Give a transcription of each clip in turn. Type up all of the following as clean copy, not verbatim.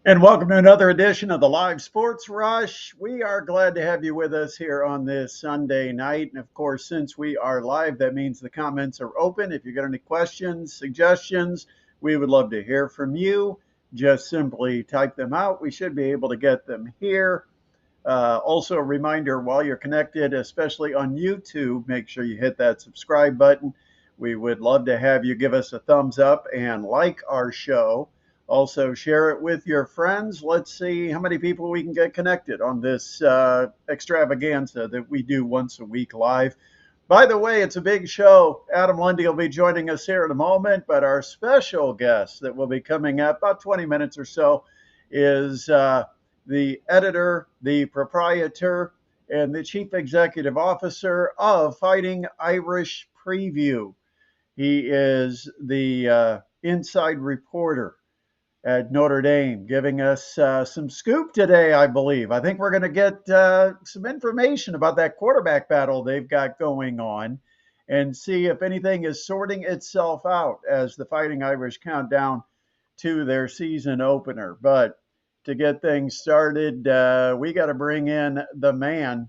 And welcome to another edition of the Live Sports Rush. We are glad to have you with us here on this Sunday night. And of course, since we are live, that means the comments are open. If you got any questions, suggestions, we would love to hear from you. Just simply type them out. We should be able to get them here. Also, a reminder while you're connected, especially on YouTube, make sure you hit that subscribe button. We would love to have you give us a thumbs up and like our show. Also, share it with your friends. Let's see how many people we can get connected on this extravaganza that we do once a week live. By the way, it's a big show. Adam Lundy will be joining us here in a moment, but our special guest that will be coming up about 20 minutes or so is the editor, the proprietor, and the chief executive officer of Fighting Irish Preview. He is the inside reporter at Notre Dame, giving us some scoop today, I believe. I think we're going to get some information about that quarterback battle they've got going on and see if anything is sorting itself out as the Fighting Irish count down to their season opener. But to get things started, we got to bring in the man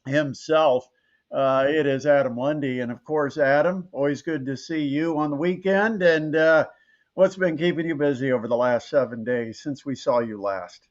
himself. It is Adam Lundy. And of course, Adam, always good to see you on the weekend. And what's been keeping you busy over the last 7 days since we saw you last?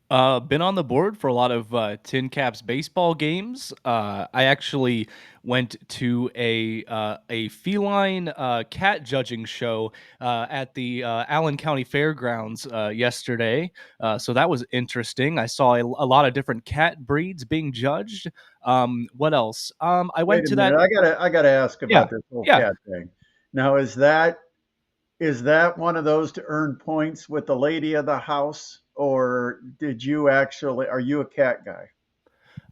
Been on the board for a lot of Tin Caps baseball games. I actually went to a feline cat judging show at the Allen County Fairgrounds yesterday, so that was interesting. I saw a lot of different cat breeds being judged. What else? I Wait went a to that. minute. I gotta ask Yeah, about this whole yeah. cat thing. Now, is that one of those to earn points with the lady of the house, or did you actually? Are you a cat guy?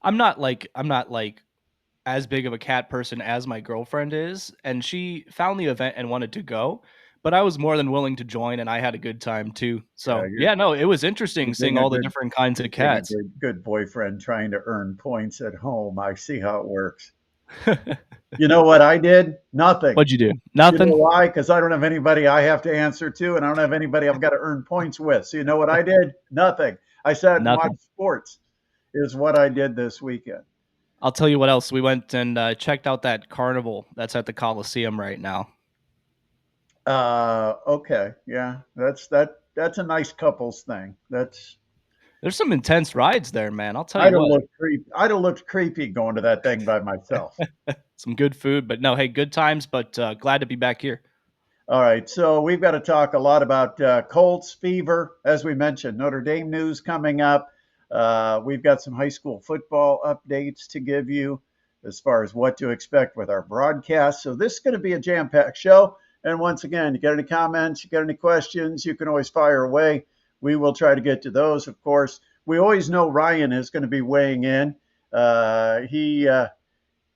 I'm not like as big of a cat person as my girlfriend is, and she found the event and wanted to go, but I was more than willing to join, and I had a good time too. Yeah, So yeah, no, it was you're interesting seeing being a all the good different kinds you're of being a cats. good boyfriend trying to earn points at home. I see how it works. You know what I did? Nothing. What'd you do? You know Nothing. why? Because I don't have anybody I have to answer to, and I don't have anybody I've got to earn points with. So you know what I did? Nothing. I sat and Nothing. watched sports. Is what I did this weekend. I'll tell you what else. We went and checked out that carnival that's at the Coliseum right now. Okay, yeah, that's a nice couples thing. That's There's some intense rides there, man. I'll tell I'd you have what. looked creepy. I'd have looked creepy going to that thing by myself. Some good food, but no, hey, good times. But glad to be back here. All right, so we've got to talk a lot about Colts fever, as we mentioned. Notre Dame news coming up. We've got some high school football updates to give you as far as what to expect with our broadcast. So this is going to be a jam-packed show. And once again, you got any comments, you got any questions, you can always fire away. We will try to get to those. Of course, we always know Ryan is going to be weighing in.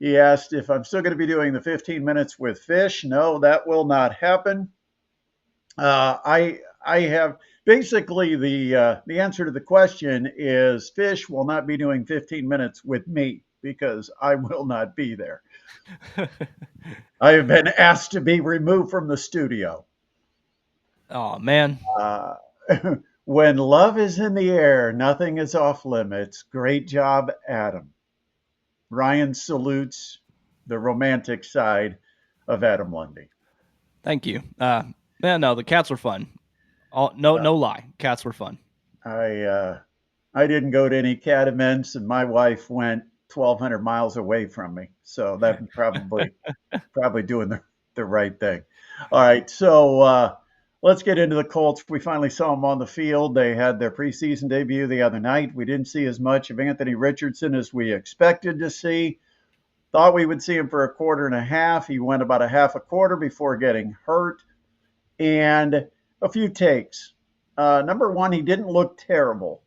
He asked if I'm still going to be doing the 15 minutes with Fish. No, that will not happen. I have basically the answer to the question is Fish will not be doing 15 minutes with me because I will not be there. I have been asked to be removed from the studio. Oh man, Uh, when love is in the air, nothing is off limits. Great job, Adam. Ryan salutes the romantic side of Adam Lundy. thank you. Man, no, the cats were fun. No lie, cats were fun. I didn't go to any cat events, and my wife went 1,200 miles away from me, so that probably doing the right thing. All right, so let's get into the Colts. We finally saw them on the field. They had their preseason debut the other night. We didn't see as much of Anthony Richardson as we expected to see. Thought we would see him for a quarter and a half. He went about a half a quarter before getting hurt. And a few takes. Number one, he didn't look terrible.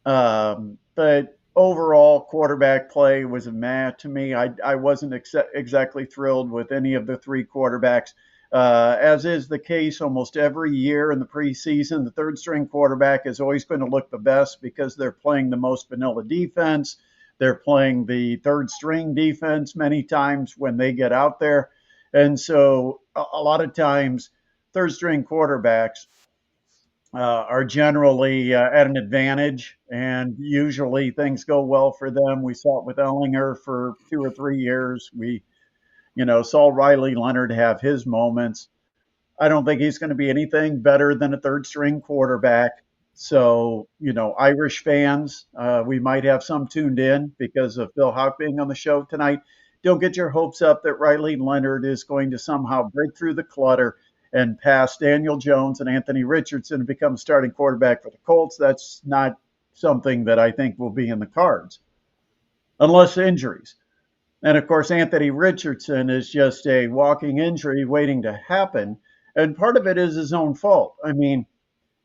But overall, quarterback play was a meh to me. I wasn't exactly thrilled with any of the three quarterbacks. As is the case almost every year in the preseason, the third string quarterback is always going to look the best because they're playing the most vanilla defense. They're playing the third string defense many times when they get out there. And so a lot of times, third string quarterbacks are generally at an advantage, and usually things go well for them. We saw it with Ellinger for 2 or 3 years. We, saw Riley Leonard have his moments. I don't think he's going to be anything better than a third string quarterback. So, Irish fans, we might have some tuned in because of Bill Houk being on the show tonight. Don't get your hopes up that Riley Leonard is going to somehow break through the clutter and pass Daniel Jones and Anthony Richardson and become starting quarterback for the Colts. That's not something that I think will be in the cards, unless injuries. And of course, Anthony Richardson is just a walking injury waiting to happen. And part of it is his own fault. I mean,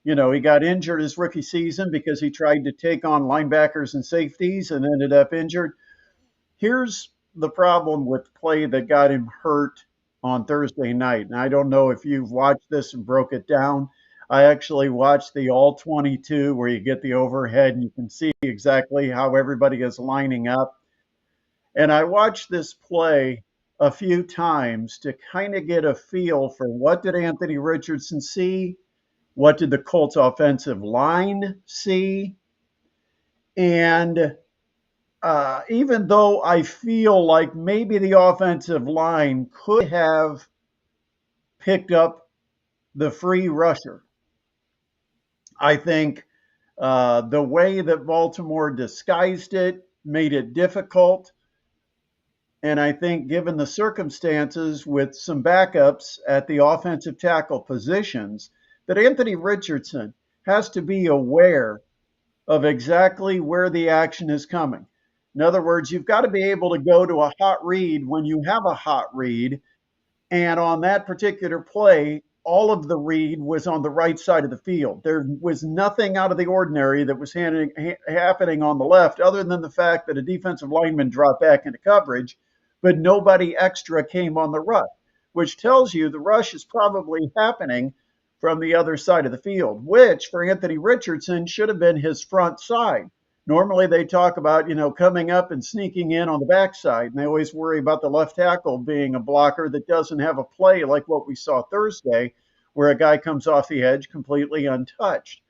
he got injured his rookie season because he tried to take on linebackers and safeties and ended up injured. Here's the problem with play that got him hurt on Thursday night. And I don't know if you've watched this and broke it down. I actually watched the all 22 where you get the overhead and you can see exactly how everybody is lining up. And I watched this play a few times to kind of get a feel for what did Anthony Richardson see? What did the Colts offensive line see? And even though I feel like maybe the offensive line could have picked up the free rusher, I think the way that Baltimore disguised it made it difficult. And I think, given the circumstances with some backups at the offensive tackle positions, that Anthony Richardson has to be aware of exactly where the action is coming. In other words, you've got to be able to go to a hot read when you have a hot read. And on that particular play, all of the read was on the right side of the field. There was nothing out of the ordinary that was happening on the left, other than the fact that a defensive lineman dropped back into coverage, but nobody extra came on the rush, which tells you the rush is probably happening from the other side of the field, which for Anthony Richardson should have been his front side. Normally they talk about, coming up and sneaking in on the backside, and they always worry about the left tackle being a blocker that doesn't have a play like what we saw Thursday, where a guy comes off the edge completely untouched.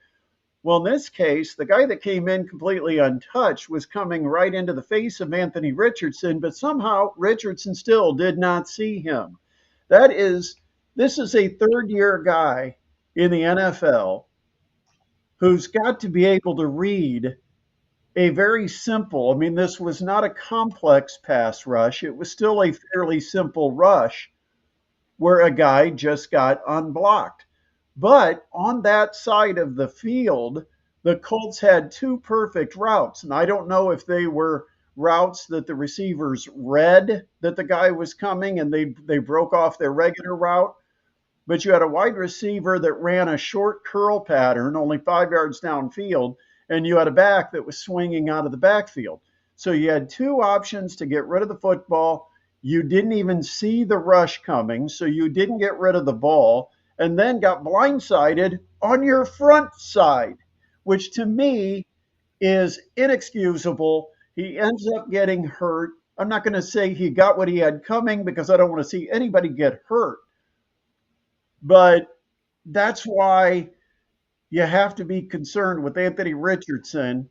Well, in this case, the guy that came in completely untouched was coming right into the face of Anthony Richardson, but somehow Richardson still did not see him. This is a third year guy in the NFL who's got to be able to read a very simple, I mean, this was not a complex pass rush. It was still a fairly simple rush where a guy just got unblocked. But on that side of the field, the Colts had two perfect routes. And I don't know if they were routes that the receivers read that the guy was coming and they broke off their regular route. But you had a wide receiver that ran a short curl pattern, only 5 yards downfield, and you had a back that was swinging out of the backfield. So you had two options to get rid of the football. You didn't even see the rush coming, so you didn't get rid of the ball, and then got blindsided on your front side, which to me is inexcusable. He ends up getting hurt. I'm not going to say he got what he had coming because I don't want to see anybody get hurt. But that's why you have to be concerned with Anthony Richardson.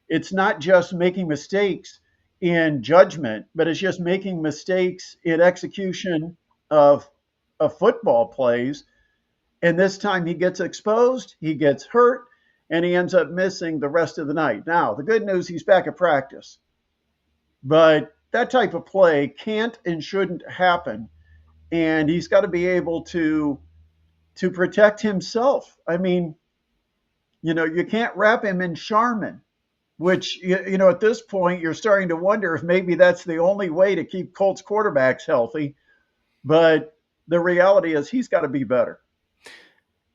It's not just making mistakes in judgment, but it's just making mistakes in execution of football plays. And this time he gets exposed, he gets hurt, and he ends up missing the rest of the night. Now, the good news, he's back at practice. But that type of play can't and shouldn't happen. And he's got to be able to protect himself. I mean, you can't wrap him in Charmin, which, at this point, you're starting to wonder if maybe that's the only way to keep Colts quarterbacks healthy. But the reality is he's got to be better.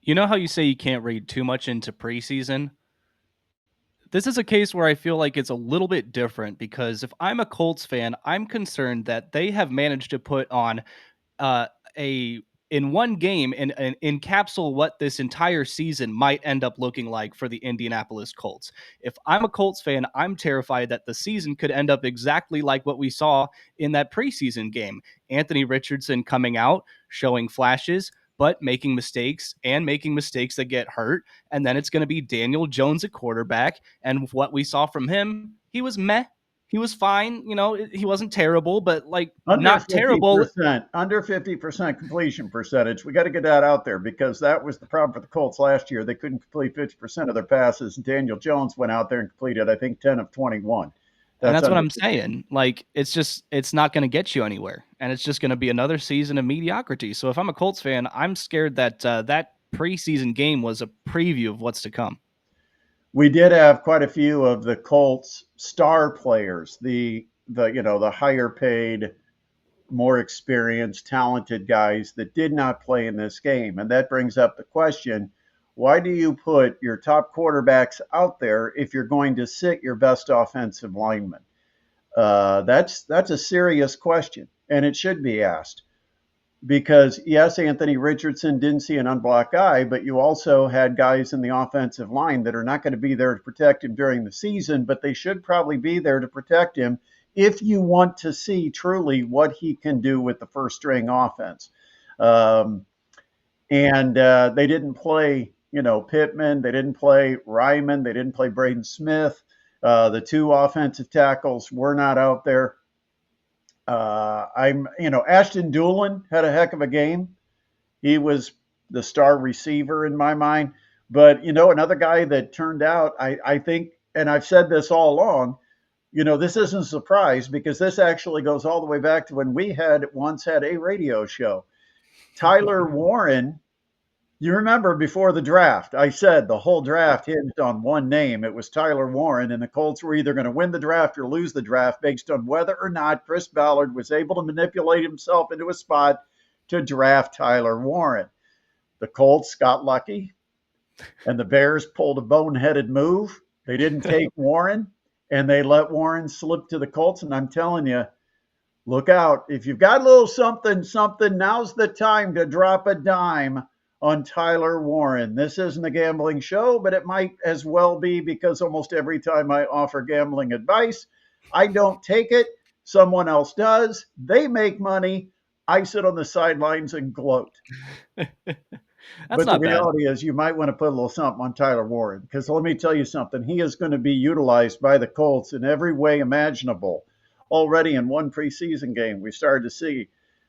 You know how you say you can't read too much into preseason? This is a case where I feel like it's a little bit different because if I'm a Colts fan, I'm concerned that they have managed to put on uh, a in one game and encapsulate what this entire season might end up looking like for the Indianapolis Colts. If I'm a Colts fan, I'm terrified that the season could end up exactly like what we saw in that preseason game. Anthony Richardson coming out, showing flashes, but making mistakes that get hurt. And then it's going to be Daniel Jones at quarterback. And what we saw from him, he was meh. He was fine. He wasn't terrible, but like Under not terrible. 50%, under 50% completion percentage. We got to get that out there because that was the problem for the Colts last year. They couldn't complete 50% of their passes. And Daniel Jones went out there and completed, I think, 10 of 21. And That's that's what under I'm 50. saying. Like, it's not going to get you anywhere. And it's just going to be another season of mediocrity. So if I'm a Colts fan, I'm scared that that preseason game was a preview of what's to come. We did have quite a few of the Colts star players, the higher paid, more experienced, talented guys that did not play in this game. And that brings up the question, why do you put your top quarterbacks out there if you're going to sit your best offensive lineman? That's a serious question, and it should be asked because yes, Anthony Richardson didn't see an unblocked eye, but you also had guys in the offensive line that are not going to be there to protect him during the season, but they should probably be there to protect him if you want to see truly what he can do with the first string offense. Um, and they didn't play, Pittman. They didn't play Ryman. They didn't play Braden Smith. The two offensive tackles were not out there. Ashton Doolin had a heck of a game. He was the star receiver in my mind. But, another guy that turned out, I think, and I've said this all along, this isn't a surprise because this actually goes all the way back to when we had once had a radio show. Tyler Warren, you remember before the draft, I said the whole draft hinged on one name. It was Tyler Warren, and the Colts were either going to win the draft or lose the draft based on whether or not Chris Ballard was able to manipulate himself into a spot to draft Tyler Warren. The Colts got lucky, and the Bears pulled a boneheaded move. They didn't take Warren, and they let Warren slip to the Colts. And I'm telling you, look out. If you've got a little something, now's the time to drop a dime on Tyler Warren. This isn't a gambling show, but it might as well be because almost every time I offer gambling advice, I don't take it. Someone else does. They make money. I sit on the sidelines and gloat. That's But the not bad. reality is, you might want to put a little something on Tyler Warren because let me tell you something. He is going to be utilized by the Colts in every way imaginable. Already in one preseason game, we started to see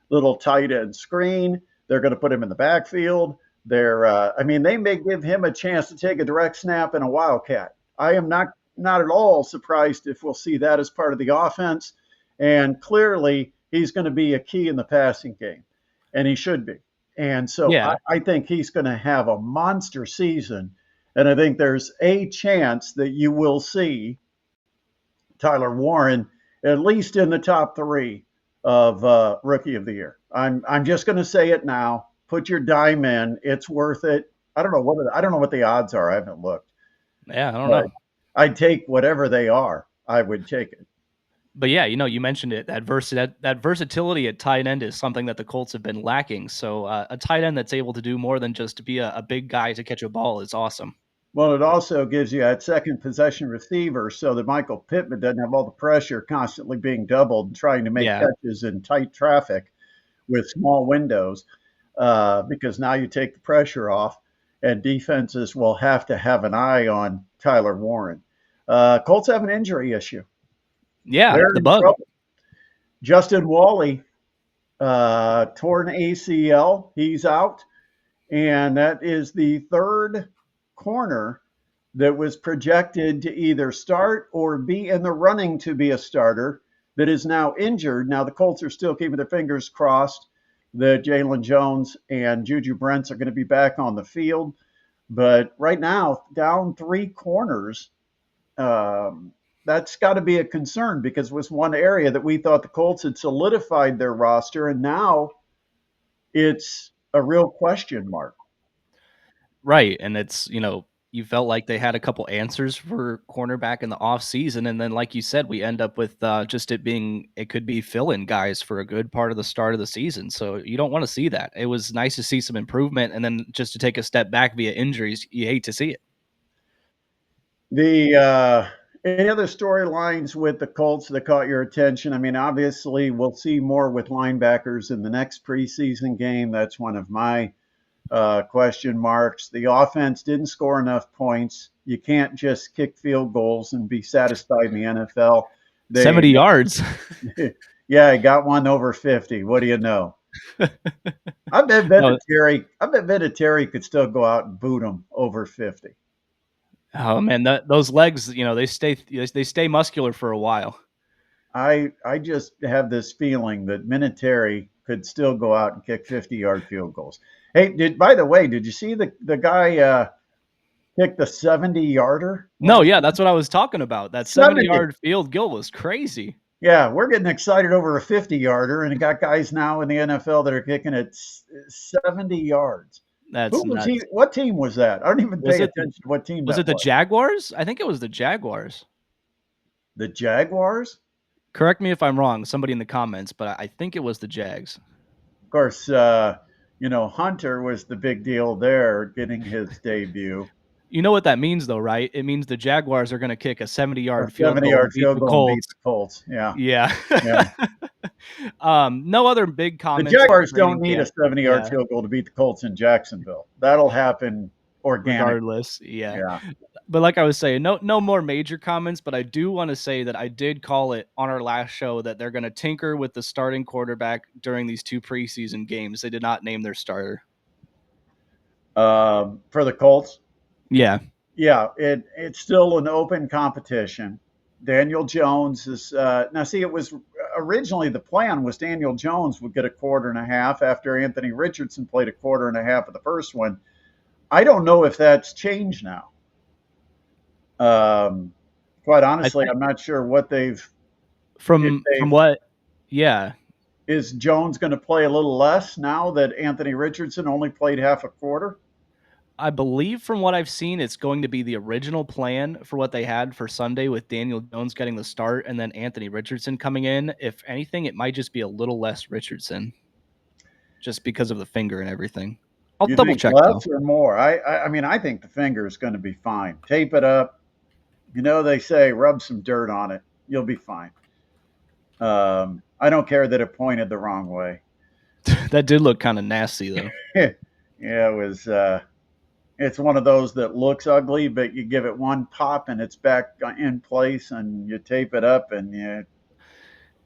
little tight end screen. They're going to put him in the backfield. They may give him a chance to take a direct snap in a wildcat. I am not at all surprised if we'll see that as part of the offense. And clearly, he's going to be a key in the passing game, and he should be. And so Yeah. I think he's going to have a monster season. And I think there's a chance that you will see Tyler Warren at least in the top three of Rookie of the Year. I'm just going to say it now. Put your dime in. It's worth it. I don't know what the odds are. I haven't looked, Yeah, I don't but know. I'd take whatever they are. I would take it. But yeah, you mentioned it. That versatility at tight end is something that the Colts have been lacking. So a tight end that's able to do more than just to be a big guy to catch a ball is awesome. Well, it also gives you that second possession receiver so that Michael Pittman doesn't have all the pressure constantly being doubled and trying to make Yeah. catches in tight traffic with small windows because now you take the pressure off and defenses will have to have an eye on Tyler Warren. Colts have an injury issue. Yeah, They're the in bug. trouble. Justin Wally, torn ACL. He's out. And that is the third corner that was projected to either start or be in the running to be a starter that is now injured. Now, the Colts are still keeping their fingers crossed that Jalen Jones and Juju Brents are going to be back on the field. But right now, down three corners, that's got to be a concern because it was one area that we thought the Colts had solidified their roster, and now it's a real question mark. Right. And you felt like they had a couple answers for cornerback in the offseason. And then, like you said, we end up with just it could be fill in guys for a good part of the start of the season. So you don't want to see that. It was nice to see some improvement. And then just to take a step back via injuries, you hate to see it. The any other storylines with the Colts that caught your attention? I mean, obviously, we'll see more with linebackers in the next preseason game. That's one of my question marks. The offense didn't score enough points. You can't just kick field goals and be satisfied in the NFL. They, 70 yards. yeah, I got one over 50. What do you know? No, I bet Vinatieri could still go out and boot him over 50. oh man, those legs, they stay muscular for a while. I just have this feeling that Vinatieri could still go out and kick 50-yard field goals. Hey, by the way, did you see the guy kick the 70-yarder No, last yeah, night? that's what I was talking about. That 70 70. yard field goal was crazy. Yeah, we're getting excited over a 50-yarder, and got guys now in the NFL that are kicking it 70 yards. That's Who was he? nuts. What team was that? I don't even Was pay it the attention to what team was that it the was. Jaguars? I think it was the Jaguars. The Jaguars? Correct me if I'm wrong, somebody in the comments, but I think it was the Jags. Of course, Hunter was the big deal there, getting his debut. You know what that means, though, right? It means the Jaguars are going to kick a 70 A yard field goal to 70-yard beat field the goal and beat Colts. the Colts. Yeah, Yeah. yeah. No other big The comments on Jaguars don't training need a camp. 70-yard Yeah, field goal to beat the Colts in Jacksonville. That'll happen organically. regardless. Yeah. Yeah. But like I was saying, no more major comments, but I do want to say that I did call it on our last show that they're going to tinker with the starting quarterback during these two preseason games. They did not name their starter. For the Colts, Yeah. yeah, it's still an open competition. Daniel Jones is now. See, it was originally the plan was Daniel Jones would get a quarter and a half after Anthony Richardson played a quarter and a half of the first one. I don't know if that's changed now. Um, quite I honestly, think I'm not sure what they've if from they've what yeah, is Jones going to play a little less now that Anthony Richardson only played half a quarter. I believe from what I've seen, it's going to be the original plan for what they had for Sunday with Daniel Jones getting the start and then Anthony Richardson coming in. If anything, it might just be a little less Richardson just because of the finger and everything. I'll You double think check though. less or more? I mean, I think the finger is going to be fine. Tape it up. They say rub some dirt on it. You'll be fine. I don't care that it pointed the wrong way. That did look kind of nasty though. Yeah, it was. It's one of those that looks ugly, but you give it one pop and it's back in place, and you tape it up, and as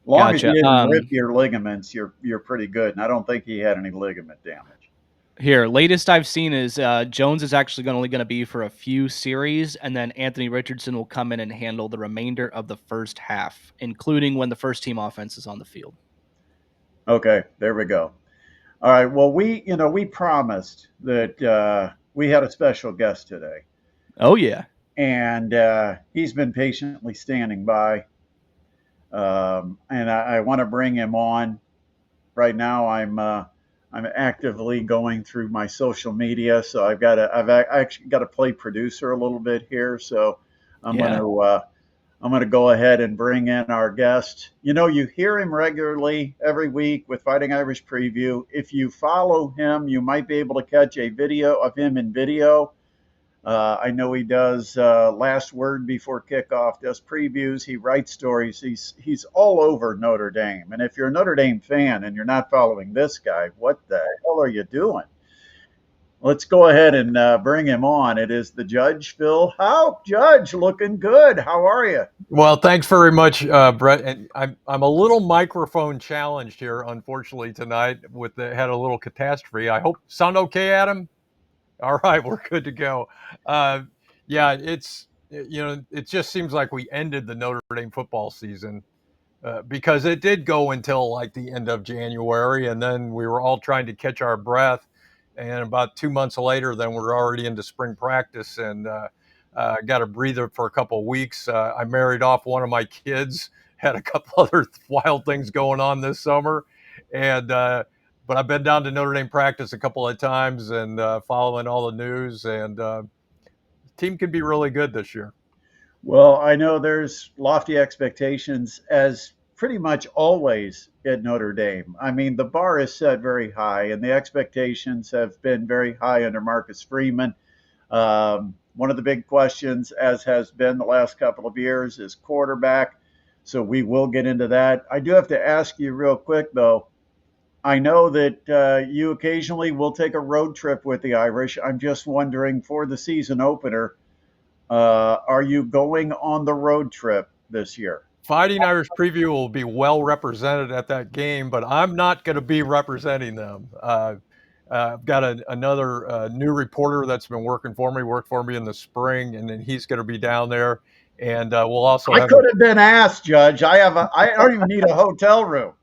long as you Gotcha. didn't rip your ligaments, you're pretty good. And I don't think he had any ligament damage. Here, latest I've seen is Jones is actually only going to be for a few series, and then Anthony Richardson will come in and handle the remainder of the first half, including when the first team offense is on the field. Okay, there we go. All right. Well, we promised that we had a special guest today, Oh yeah, and he's been patiently standing by. And I want to bring him on. Right now, I'm actively going through my social media, so I've actually got to play producer a little bit here. So I'm going yeah. to I'm going to go ahead and bring in our guest. You hear him regularly every week with Fighting Irish Preview. If you follow him, you might be able to catch a video of him in video. I know he does last word before kickoff, does previews. He writes stories. He's all over Notre Dame. And if you're a Notre Dame fan and you're not following this guy, what the hell are you doing? Let's go ahead and bring him on. It is the Judge, Phil Houk. Judge, looking good. How are you? Well, thanks very much, Brett. And I'm a little microphone challenged here, unfortunately, tonight. Had a little catastrophe. I hope sound okay, Adam. All right, we're good to go. Yeah, it just seems like we ended the Notre Dame football season because it did go until like the end of January, and then we were all trying to catch our breath. And about 2 months later, then we're already into spring practice and got a breather for a couple of weeks. I married off one of my kids, had a couple other wild things going on this summer, and but I've been down to Notre Dame practice a couple of times and following all the news, and the team can be really good this year. Well, I know there's lofty expectations, as pretty much always at Notre Dame. I mean, the bar is set very high, and the expectations have been very high under Marcus Freeman. One of the big questions, as has been the last couple of years, is quarterback. So we will get into that. I do have to ask you real quick, though. I know that you occasionally will take a road trip with the Irish. I'm just wondering for the season opener, are you going on the road trip this year? Fighting Irish Preview will be well represented at that game, but I'm not going to be representing them. I've got another new reporter that's been worked for me in the spring, and then he's going to be down there. And we'll also I have a could have been asked, Judge. I don't even need a hotel room.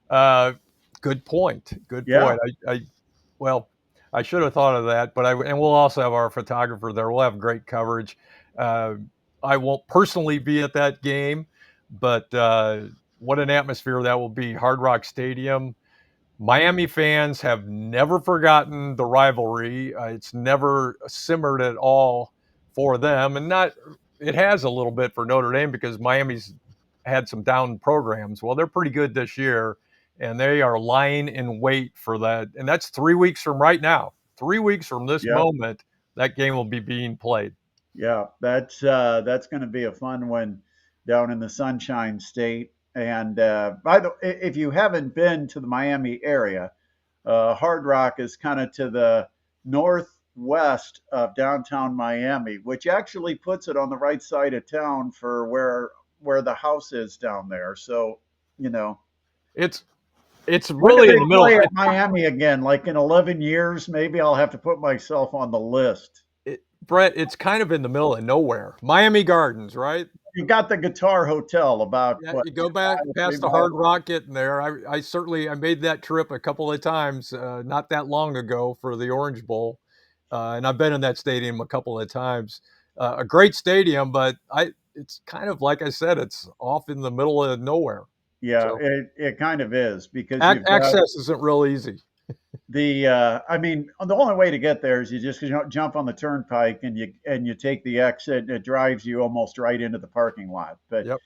uh, good point. Good Yeah, point. Well, I should have thought of that, but and we'll also have our photographer there. We'll have great coverage. Uh, I won't personally be at that game, but what an atmosphere that will be! Hard Rock Stadium. Miami fans have never forgotten the rivalry. It's never simmered at all for them, and not it has a little bit for Notre Dame because Miami's had some down programs. Well, they're pretty good this year, and they are lying in wait for that. And that's 3 weeks from right now. 3 weeks from this yeah, moment, that game will be being played. yeah. That's going to be a fun one down in the Sunshine State. And by the if you haven't been to the Miami area, Hard Rock is kind of to the northwest of downtown Miami, which actually puts it on the right side of town for where the house is down there. So, you know, It's it's when do really in they the middle. play at Miami again? Like in 11 years, maybe I'll have to put myself on the list. Brett, it's kind of in the middle of nowhere. Miami Gardens, right? You got the Guitar Hotel about Yeah, what, you go 2 back miles, three past the miles? Hard Rock getting there. I certainly I made that trip a couple of times, not that long ago for the Orange Bowl, and I've been in that stadium a couple of times. A great stadium, but it's kind of like I said, it's off in the middle of nowhere. Yeah, So it kind of is because you've got access isn't real easy. I mean, the only way to get there is you just jump on the turnpike and you take the exit and it drives you almost right into the parking lot. Yep.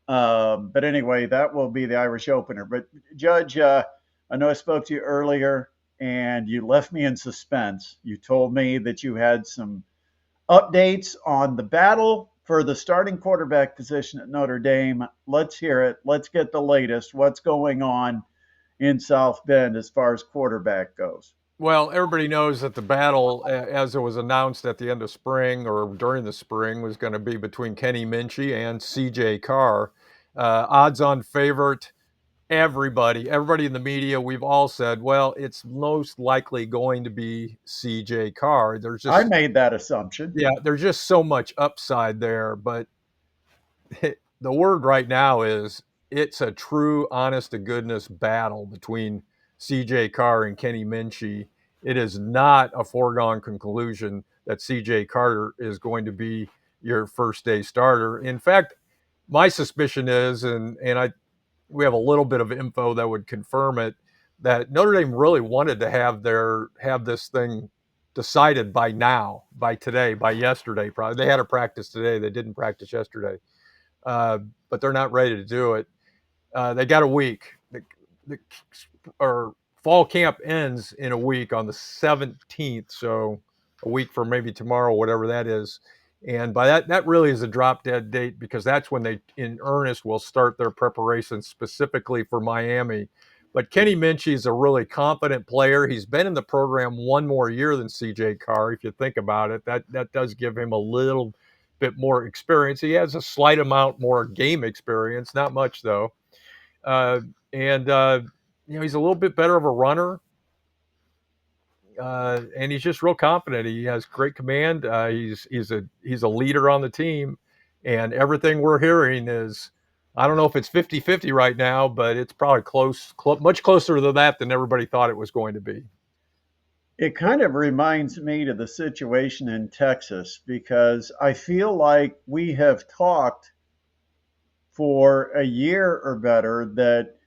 But anyway, that will be the Irish opener. But Judge, I know I spoke to you earlier and you left me in suspense. You told me that you had some updates on the battle for the starting quarterback position at Notre Dame. Let's hear it. Let's get the latest. What's going on in South Bend as far as quarterback goes? Well, everybody knows that the battle, as it was announced at the end of spring or during the spring, was going to be between Kenny Minchey and C.J. Carr. Odds-on favorite. Everybody in the media, we've all said, well, it's most likely going to be C.J. Carr. I made that assumption. There's just so much upside there, but the word right now is it's a true, honest to goodness battle between CJ Carr and Kenny Minchey. It is not a foregone conclusion that CJ Carter is going to be your first day starter. In fact, my suspicion is, and we have a little bit of info that would confirm it, that Notre Dame really wanted to have this thing decided by now, by today, by yesterday. Probably they had a practice today. They didn't practice yesterday, but they're not ready to do it. They got a week. The or fall camp ends in a week on the 17th, so a week from maybe tomorrow, whatever that is. And by that really is a drop dead date because that's when they, in earnest, will start their preparation specifically for Miami. But Kenny Minchey is a really competent player. He's been in the program one more year than C.J. Carr. If you think about it, that does give him a little bit more experience. He has a slight amount more game experience, not much though. And he's a little bit better of a runner, and he's just real confident. He has great command. He's a leader on the team, and everything we're hearing is, I don't know if it's 50-50 right now, but it's probably much closer to that than everybody thought it was going to be. It kind of reminds me to the situation in Texas because I feel like we have talked for a year or better that,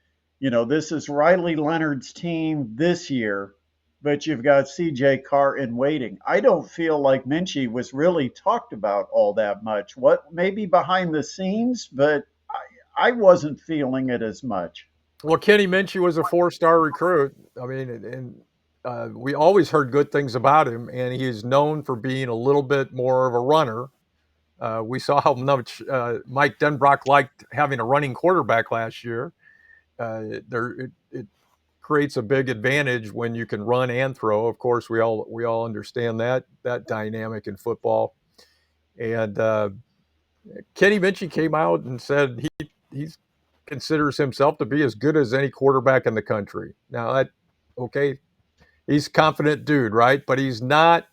this is Riley Leonard's team this year, but you've got CJ Carr in waiting. I don't feel like Minchie was really talked about all that much. What maybe behind the scenes, but I wasn't feeling it as much. Well, Kenny Minchey was a 4-star recruit. I mean, and we always heard good things about him, and he is known for being a little bit more of a runner. We saw how much Mike Denbrock liked having a running quarterback last year. It creates a big advantage when you can run and throw. Of course, we all understand that dynamic in football. And Kenny Minchey came out and said he considers himself to be as good as any quarterback in the country. Now that okay, he's a confident dude, right? But he's not.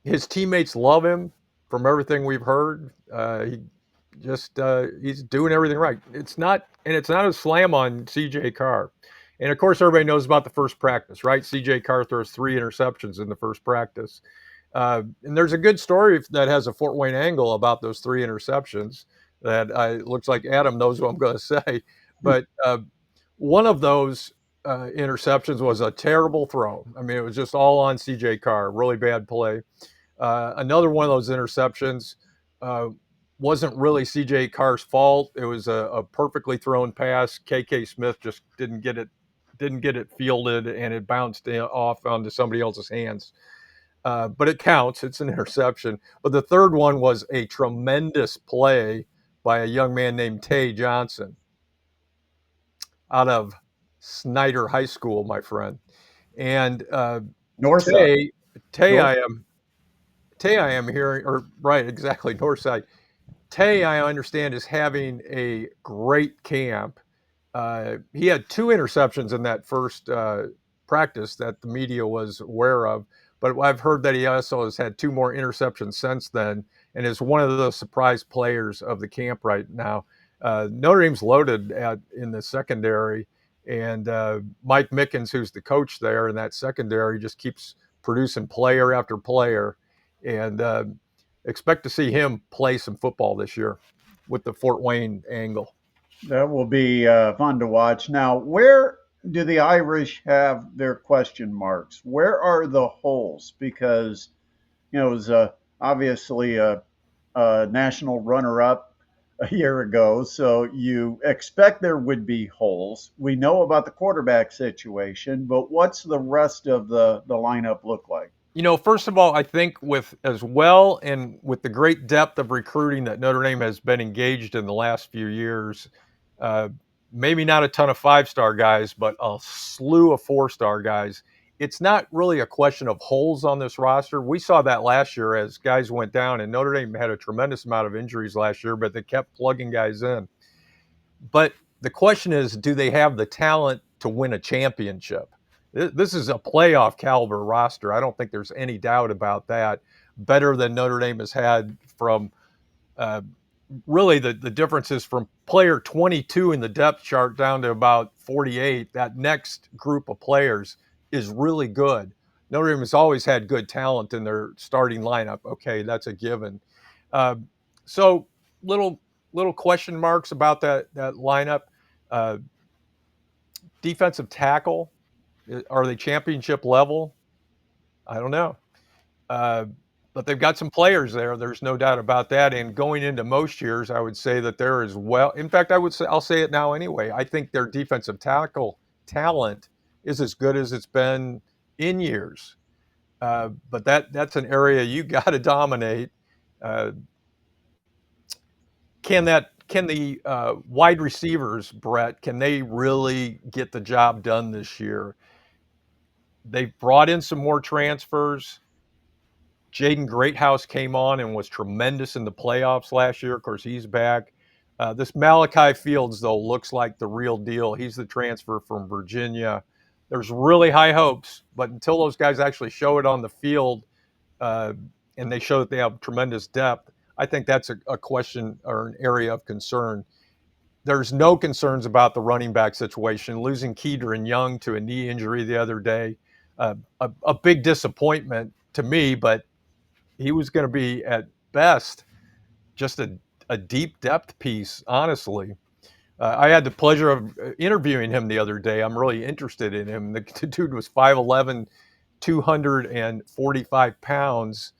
His teammates love him from everything we've heard. He's doing everything right. It's not a slam on CJ Carr. And of course, everybody knows about the first practice, right? CJ Carr throws 3 interceptions in the first practice. And there's a good story that has a Fort Wayne angle about those 3 interceptions that looks like Adam knows what I'm going to say. But one of those interceptions was a terrible throw. I mean, it was just all on CJ Carr, really bad play. Another one of those interceptions wasn't really CJ Carr's fault. It was a perfectly thrown pass. KK Smith just didn't get it fielded, and it bounced off onto somebody else's hands. But it counts. It's an interception. But the third one was a tremendous play by a young man named Tay Johnson out of Snyder High School, my friend. And Northside. Tay, I am hearing, or right, exactly, Northside. Tay, I understand, is having a great camp. He had 2 interceptions in that first practice that the media was aware of, but I've heard that he also has had 2 more interceptions since then, and is one of the surprise players of the camp right now. Notre Dame's loaded in the secondary, and Mike Mickens, who's the coach there in that secondary, just keeps producing player after player, and expect to see him play some football this year with the Fort Wayne angle. That will be fun to watch. Now, where do the Irish have their question marks? Where are the holes? Because, it was obviously a national runner-up a year ago, so you expect there would be holes. We know about the quarterback situation, but what's the rest of the lineup look like? First of all, I think with as well and with the great depth of recruiting that Notre Dame has been engaged in the last few years, maybe not a ton of 5-star guys, but a slew of 4-star guys. It's not really a question of holes on this roster. We saw that last year as guys went down, and Notre Dame had a tremendous amount of injuries last year, but they kept plugging guys in. But the question is, do they have the talent to win a championship? This is a playoff caliber roster. I don't think there's any doubt about that. Better than Notre Dame has had from really the differences from player 22 in the depth chart down to about 48. That next group of players is really good. Notre Dame has always had good talent in their starting lineup. Okay, that's a given. So little question marks about that lineup. Defensive tackle. Are they championship level? I don't know. But they've got some players there. There's no doubt about that. And going into most years, I would say that there is well. In fact, I'll say it now anyway. I think their defensive tackle talent is as good as it's been in years. But that's an area you got to dominate. Can the wide receivers, Brett? Can they really get the job done this year? They've brought in some more transfers. Jaden Greathouse came on and was tremendous in the playoffs last year. Of course, he's back. This Malachi Fields, though, looks like the real deal. He's the transfer from Virginia. There's really high hopes, but until those guys actually show it on the field and they show that they have tremendous depth, I think that's a question or an area of concern. There's no concerns about the running back situation. Losing Keedron Young to a knee injury the other day, a big disappointment to me, but he was going to be at best just a deep depth piece, honestly. I had the pleasure of interviewing him the other day. I'm really interested in him. The dude was 5'11", 245 pounds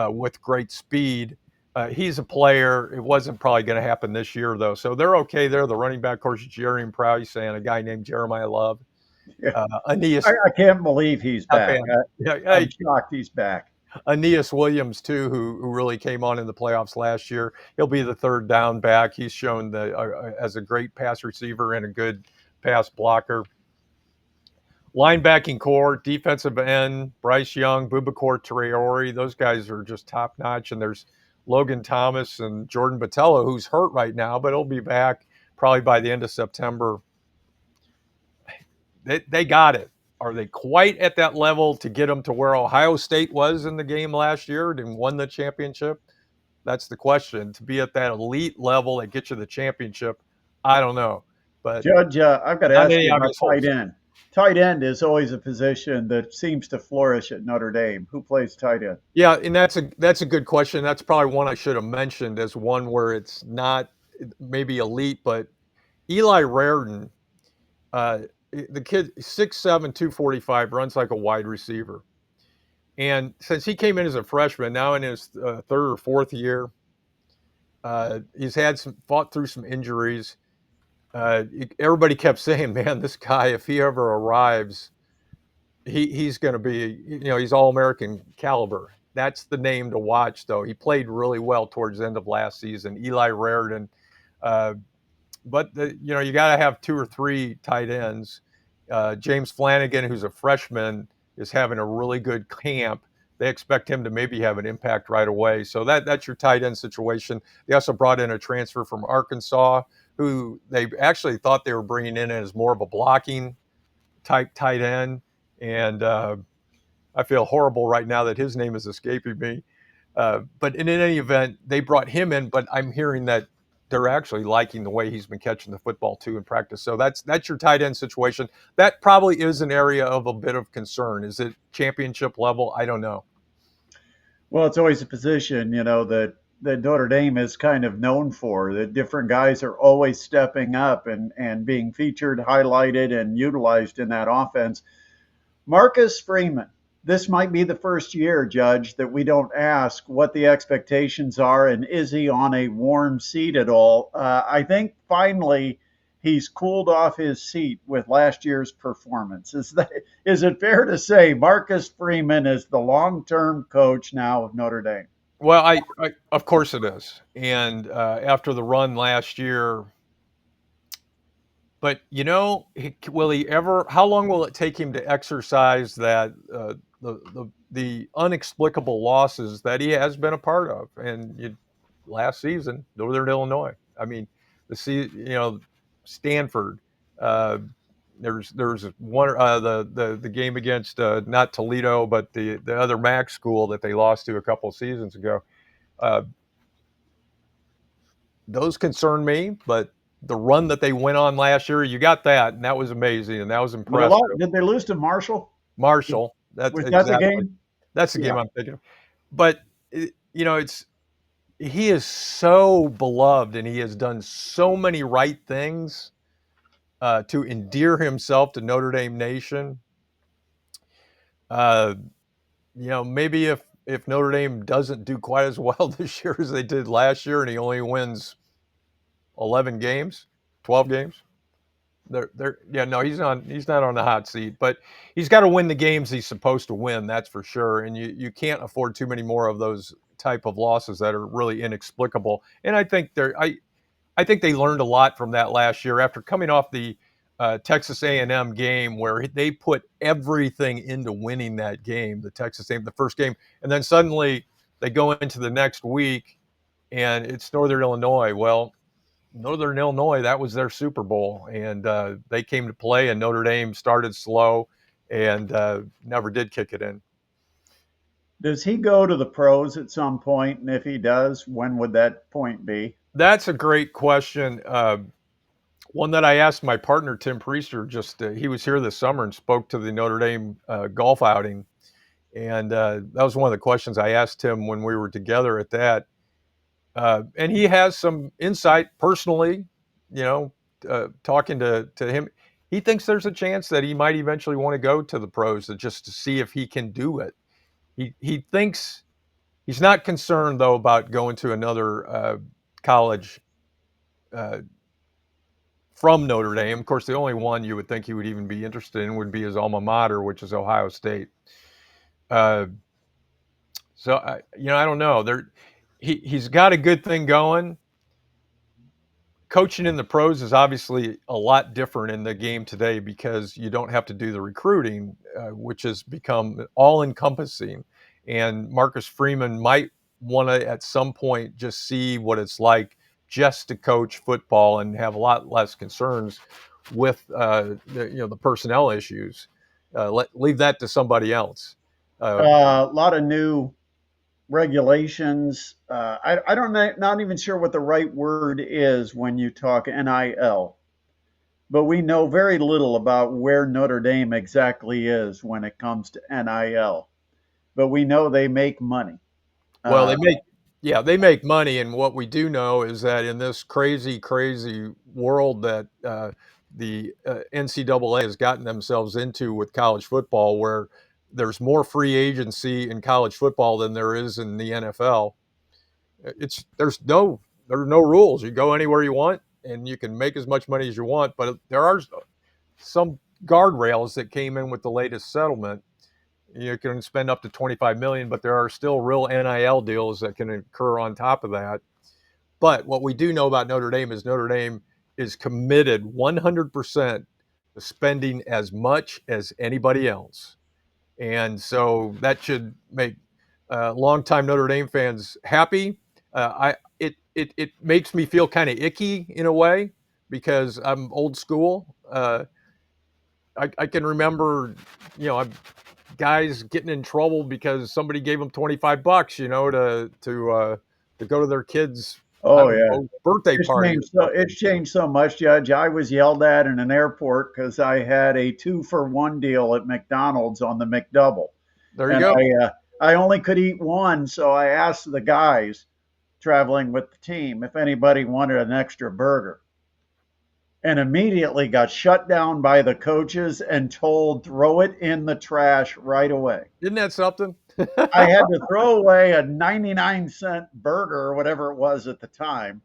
with great speed. He's a player. It wasn't probably going to happen this year, though. So they're okay there. The running back, of course, Jerry Proud saying a guy named Jeremiah Love. Aeneas, I can't believe he's back. I'm shocked he's back. Aeneas Williams, too, who really came on in the playoffs last year. He'll be the third down back. He's shown as a great pass receiver and a good pass blocker. Linebacking core, defensive end, Bryce Young, Bubakar Traore, those guys are just top notch. And there's Logan Thomas and Jordan Botello, who's hurt right now, but he'll be back probably by the end of September. They got it. Are they quite at that level to get them to where Ohio State was in the game last year and won the championship? That's the question. To be at that elite level that gets you the championship, I don't know. But Judge, I've got to not ask any you about obvious tight holes. end. Tight end is always a position that seems to flourish at Notre Dame. Who plays tight end? Yeah, and that's a good question. That's probably one I should have mentioned as one where it's not maybe elite, but Eli Raritan, uh, the kid 6'7", 245, runs like a wide receiver. And since he came in as a freshman, now in his third or fourth year, he's fought through some injuries. Everybody kept saying, "Man, this guy, if he ever arrives, he's going to be, he's All-American caliber." That's the name to watch, though. He played really well towards the end of last season. Eli Raritan, uh, but you got to have two or three tight ends. James Flanagan, who's a freshman, is having a really good camp. They expect him to maybe have an impact right away. So that's your tight end situation. They also brought in a transfer from Arkansas, who they actually thought they were bringing in as more of a blocking type tight end. And I feel horrible right now that his name is escaping me. But in any event, they brought him in, but I'm hearing that they're actually liking the way he's been catching the football too in practice. So that's your tight end situation. That probably is an area of a bit of concern. Is it championship level? I don't know. Well, it's always a position, that Notre Dame is kind of known for. That different guys are always stepping up and being featured, highlighted, and utilized in that offense. Marcus Freeman. This might be the first year, Judge, that we don't ask what the expectations are and is he on a warm seat at all. I think finally he's cooled off his seat with last year's performance. Is it fair to say Marcus Freeman is the long-term coach now of Notre Dame? Well, I of course it is. And after the run last year, but will he ever? How long will it take him to exercise that the inexplicable losses that he has been a part of? And last season, Northern Illinois. I mean, Stanford. Uh, there's one the game against not Toledo, but the other MAC school that they lost to a couple of seasons ago. Uh, those concern me, but the run that they went on last year, you got that, and that was amazing, and that was impressive. Did they lose to Marshall? Marshall, that's Was that the exactly game? that's the game Yeah. I'm thinking of. But it's he is so beloved, and he has done so many right things to endear himself to Notre Dame Nation. Uh, maybe if Notre Dame doesn't do quite as well this year as they did last year, and he only wins 11 games, 12 games. No, he's not on the hot seat, but he's got to win the games he's supposed to win. That's for sure. And you can't afford too many more of those type of losses that are really inexplicable. And I think I think they learned a lot from that last year after coming off the Texas A&M game where they put everything into winning that game, the Texas A&M, the first game, and then suddenly they go into the next week and it's Northern Illinois. Well, Northern Illinois, that was their Super Bowl, and they came to play, and Notre Dame started slow and never did kick it in. Does he go to the pros at some point? And if he does, when would that point be? That's a great question. One that I asked my partner, Tim Priester, he was here this summer and spoke to the Notre Dame golf outing. And that was one of the questions I asked him when we were together at that. And he has some insight personally, talking to him. He thinks there's a chance that he might eventually want to go to the pros just to see if he can do it. He thinks he's not concerned, though, about going to another college from Notre Dame. Of course, the only one you would think he would even be interested in would be his alma mater, which is Ohio State. So I don't know. He's got a good thing going. coaching in the pros is obviously a lot different in the game today because you don't have to do the recruiting, which has become all encompassing. And Marcus Freeman might want to at some point just see what it's like just to coach football and have a lot less concerns with the personnel issues. Leave that to somebody else. A lot of new regulations. I don't not even sure what the right word is when you talk NIL, but we know very little about where Notre Dame exactly is when it comes to NIL. But we know they make money. Well, Uh, they make money, and what we do know is that in this crazy, crazy world that the NCAA has gotten themselves into with college football, where there's more free agency in college football than there is in the NFL. It's there's no rules. You go anywhere you want, and you can make as much money as you want. But there are some guardrails that came in with the latest settlement. You can spend up to 25 million, but there are still real NIL deals that can occur on top of that. But what we do know about Notre Dame is committed 100% to spending as much as anybody else. And so that should make longtime Notre Dame fans happy. It makes me feel kind of icky in a way because I'm old school. I can remember, you know, guys getting in trouble because somebody gave them $25, to go to their kids, I oh don't yeah, know, birthday party or something. it's changed so much, Judge. I was yelled at in an airport because I had a 2-for-1 deal at McDonald's on the McDouble, There you and go. I only could eat one, so I asked the guys traveling with the team if anybody wanted an extra burger, and immediately got shut down by the coaches and told throw it in the trash right away. Isn't that something? I had to throw away a 99-cent burger or whatever it was at the time.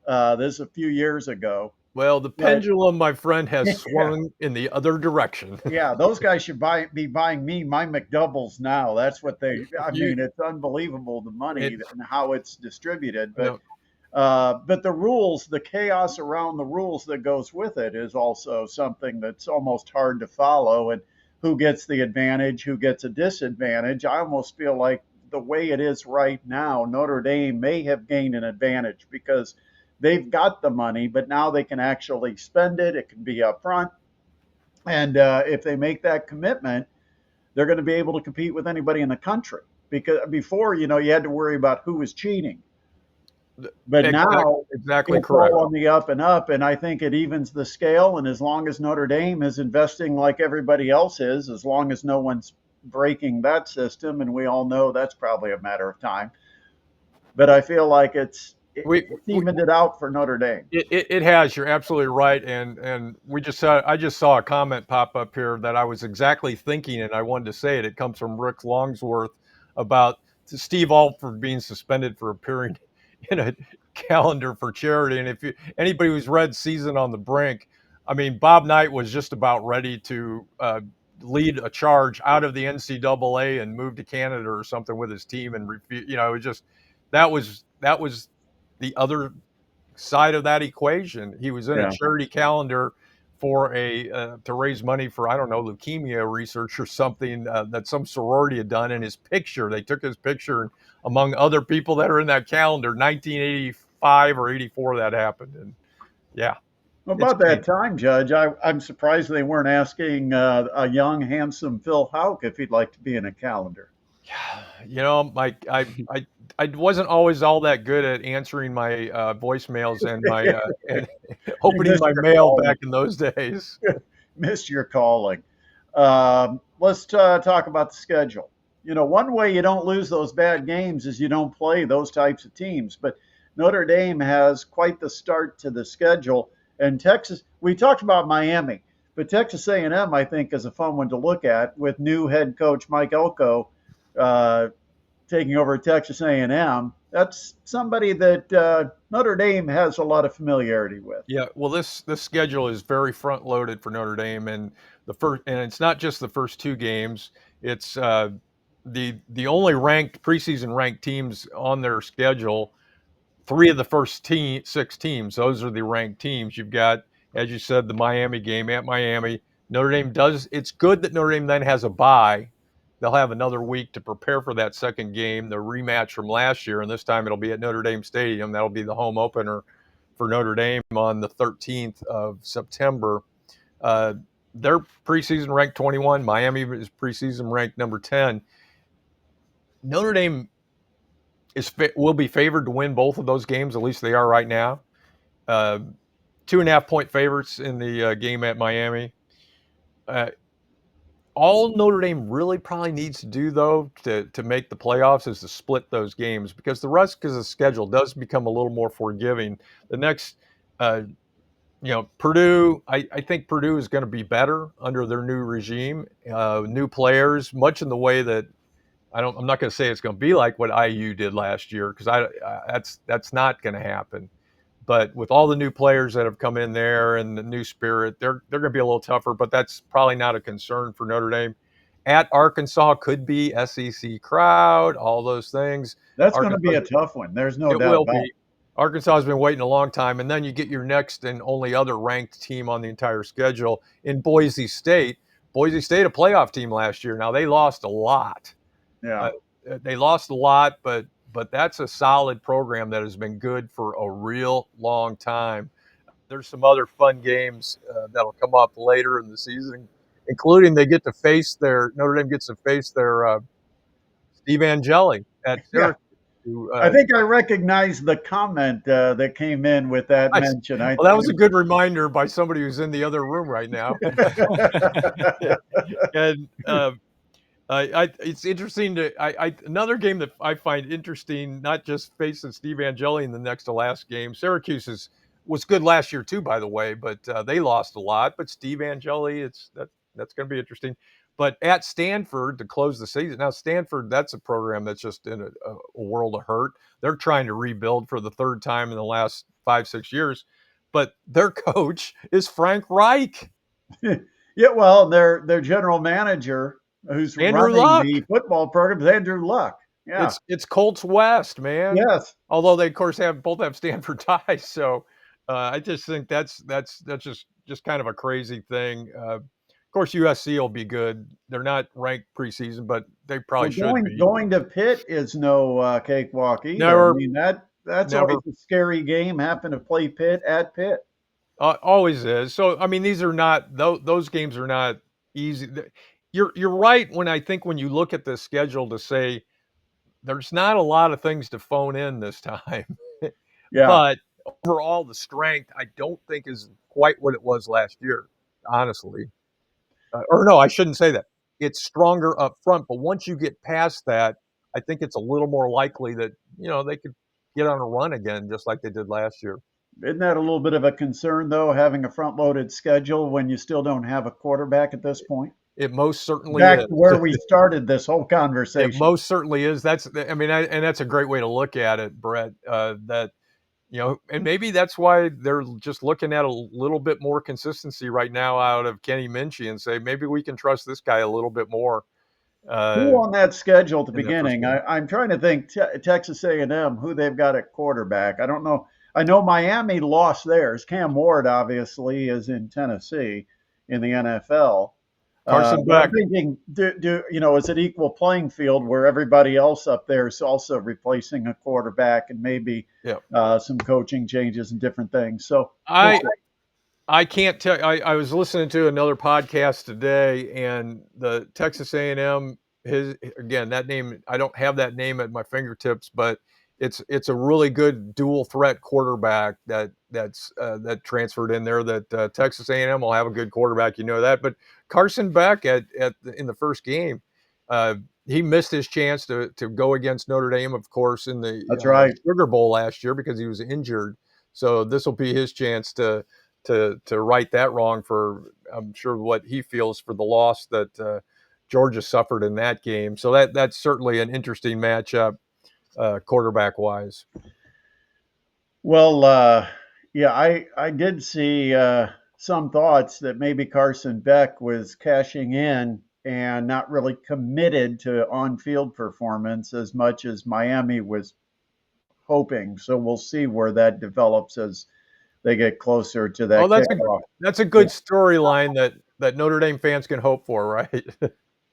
This is a few years ago. Well, the But pendulum, my friend, has yeah, swung in the other direction. yeah, those guys should be buying me my McDoubles now. That's what I You, mean, it's unbelievable the money it, and how it's distributed. you But the rules, the chaos around the rules that goes with it is also something that's almost hard to follow. And who gets the advantage, who gets a disadvantage. I almost feel like the way it is right now, Notre Dame may have gained an advantage because they've got the money, but now they can actually spend it. It can be upfront. And if they make that commitment, they're going to be able to compete with anybody in the country. Because before, you had to worry about who was cheating. But now exactly it's correct. all on the up and up, and I think it evens the scale. And as long as Notre Dame is investing like everybody else is, as long as no one's breaking that system, and we all know that's probably a matter of time. But I feel like We, it's we evened it out for Notre Dame. it has. You're absolutely right, and I just saw a comment pop up here that I was exactly thinking, and I wanted to say it. It comes from Rick Longsworth about Steve Alford being suspended for appearing in a calendar for charity. And if anybody who's read Season on the Brink, I mean, Bob Knight was just about ready to lead a charge out of the NCAA and move to Canada or something with his team and refuse. It was just that was the other side of that equation. He was in a Yeah. charity calendar for a to raise money for, I don't know, leukemia research or something that some sorority had done. And they took his picture among other people that are in that calendar. 1985 or 84 that happened, and yeah, Well, it's about that painful. time, Judge, I'm surprised they weren't asking a young, handsome Phil Houk if he'd like to be in a calendar. Mike, I wasn't always all that good at answering my voicemails and my and You opening missed my your mail calling. back in those days. Missed your calling. Let's talk about the schedule. One way you don't lose those bad games is you don't play those types of teams. But Notre Dame has quite the start to the schedule, and Texas. We talked about Miami, but Texas A&M, I think, is a fun one to look at with new head coach Mike Elko uh, taking over Texas A&M. That's somebody that Notre Dame has a lot of familiarity with. Yeah, well, this schedule is very front loaded for Notre Dame, and it's not just the first two games. It's the only ranked preseason ranked teams on their schedule 3 of the first 6 teams. Those are the ranked teams. You've got, as you said, the Miami game at Miami. Notre Dame does. It's good that Notre Dame then has a bye. They'll have another week to prepare for that second game, the rematch from last year, and this time it'll be at Notre Dame Stadium. That'll be the home opener for Notre Dame on the 13th of September. They're preseason ranked 21. Miami is preseason ranked number 10. Notre Dame will be favored to win both of those games. At least they are right now. 2.5-point favorites in the game at Miami. All Notre Dame really probably needs to do, though, to make the playoffs is to split those games, because the rest of the schedule does become a little more forgiving. The next, Purdue, I think Purdue is going to be better under their new regime, new players, much in the way that I'm not going to say it's going to be like what IU did last year, because that's not going to happen. But with all the new players that have come in there and the new spirit, they're going to be a little tougher. But that's probably not a concern for Notre Dame. At Arkansas could be SEC crowd, all those things. That's going to be a tough one. There's no It doubt will about be. it. Arkansas has been waiting a long time, and then you get your next and only other ranked team on the entire schedule in Boise State. Boise State, a playoff team last year. Now, they lost a lot. Yeah. They lost a lot, but that's a solid program that has been good for a real long time. There's some other fun games that'll come up later in the season, including Notre Dame gets to face their Steve Angeli at Yeah. Syracuse. I think I recognize the comment that came in with that mention. Well, that was a good reminder by somebody who's in the other room right now. And it's interesting another game that I find interesting, not just facing Steve Angeli in the next to last game. Syracuse was good last year too, by the way, but they lost a lot. But Steve Angeli, that's going to be interesting. But at Stanford to close the season. Now, Stanford, that's a program that's just in a world of hurt. They're trying to rebuild for the third time in the last 5-6 years. But their coach is Frank Reich. Yeah, well, their general manager, who's Andrew running Luck. the football program, is Andrew Luck. Yeah. It's Colts West, man. Yes. Although they, of course, both have Stanford ties. So I just think that's just kind of a crazy thing. Of course, USC will be good. They're not ranked preseason, but they probably should be. Going to Pitt is no cakewalk either. Never. I mean, that's always a scary game, having to play Pitt at Pitt. Always is. So, I mean, these are not those games are not easy. You're right when you look at the schedule to say there's not a lot of things to phone in this time. Yeah. But overall, the strength I don't think is quite what it was last year, honestly. Or no, I shouldn't say that. It's stronger up front, but once you get past that, I think it's a little more likely that they could get on a run again, just like they did last year. Isn't that a little bit of a concern, though, having a front-loaded schedule when you still don't have a quarterback at this point? It most certainly Back is. to where we started this whole conversation. It most certainly is. And that's a great way to look at it, Brett. That and maybe that's why they're just looking at a little bit more consistency right now out of Kenny Minchie and say maybe we can trust this guy a little bit more. Who on that schedule at the beginning? I'm trying to think. Texas A&M, who they've got at quarterback. I don't know. I know Miami lost theirs. Cam Ward obviously is in Tennessee in the NFL. Carson Beck. I'm thinking, is it equal playing field where everybody else up there is also replacing a quarterback and maybe some coaching changes and different things? So I can't tell. I was listening to another podcast today, and the Texas A&M, that name, I don't have that name at my fingertips, but it's a really good dual threat quarterback that transferred in there. That Texas A&M will have a good quarterback, that. But Carson Beck in the first game, he missed his chance to go against Notre Dame, of course, in the Sugar Bowl last year because he was injured. So this will be his chance to right that wrong for, I'm sure, what he feels for the loss that Georgia suffered in that game. So that's certainly an interesting matchup. Quarterback wise. Well, I did see some thoughts that maybe Carson Beck was cashing in and not really committed to on-field performance as much as Miami was hoping. So we'll see where that develops as they get closer to Oh, that kickoff. that's a good storyline that Notre Dame fans can hope for, right?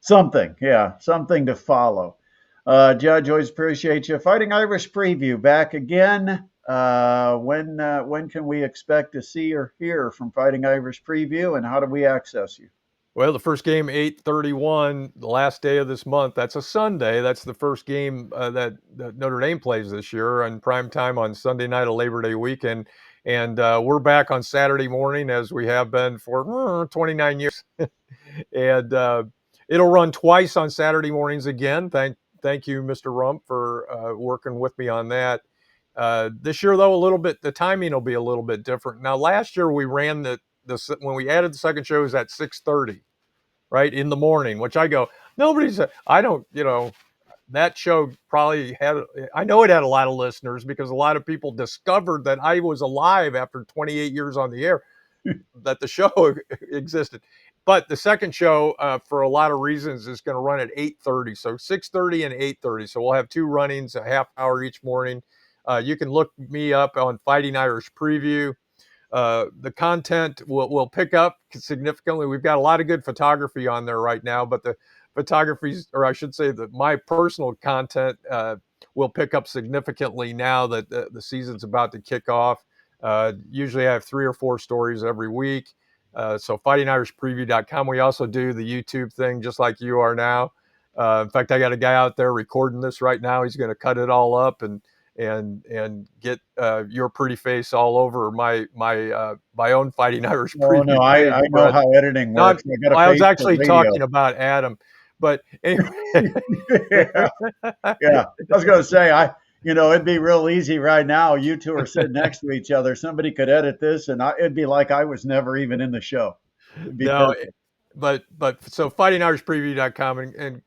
Something, yeah, something to follow. Judge, always appreciate you. Fighting Irish preview back again. When can we expect to see or hear from Fighting Irish preview, and how do we access you? Well, the first game, 8:31, the last day of this month. That's a Sunday. That's the first game that Notre Dame plays this year on prime time on Sunday night of Labor Day weekend. And we're back on Saturday morning as we have been for 29 years. And it'll run twice on Saturday mornings again. Thank you, Mr. Rump, for working with me on that. This year, though, the timing will be a little bit different. Now, last year we ran when we added the second show, it was at 6:30, right, in the morning, which I don't, that show probably I know it had a lot of listeners because a lot of people discovered that I was alive after 28 years on the air, that the show existed. But the second show, for a lot of reasons, is going to run at 8:30. So 6:30 and 8:30. So we'll have two runnings, a half hour each morning. You can look me up on Fighting Irish Preview. The content will pick up significantly. We've got a lot of good photography on there right now, but the photography, or I should say that my personal content will pick up significantly now that the season's about to kick off. Usually I have 3 or 4 stories every week. So fightingirishpreview.com. We also do the YouTube thing just like you are now. In fact, I got a guy out there recording this right now. He's going to cut it all up and get your pretty face all over my own Fighting Irish Oh preview no, page. I know how editing No, works. I got a I was face for actually radio. talking about Adam, but anyway. Yeah, yeah. I was going to say, it'd be real easy right now. You two are sitting next to each other. Somebody could edit this, and it'd be like I was never even in the show. It'd be No, perfect. but so fightingirishpreview.com and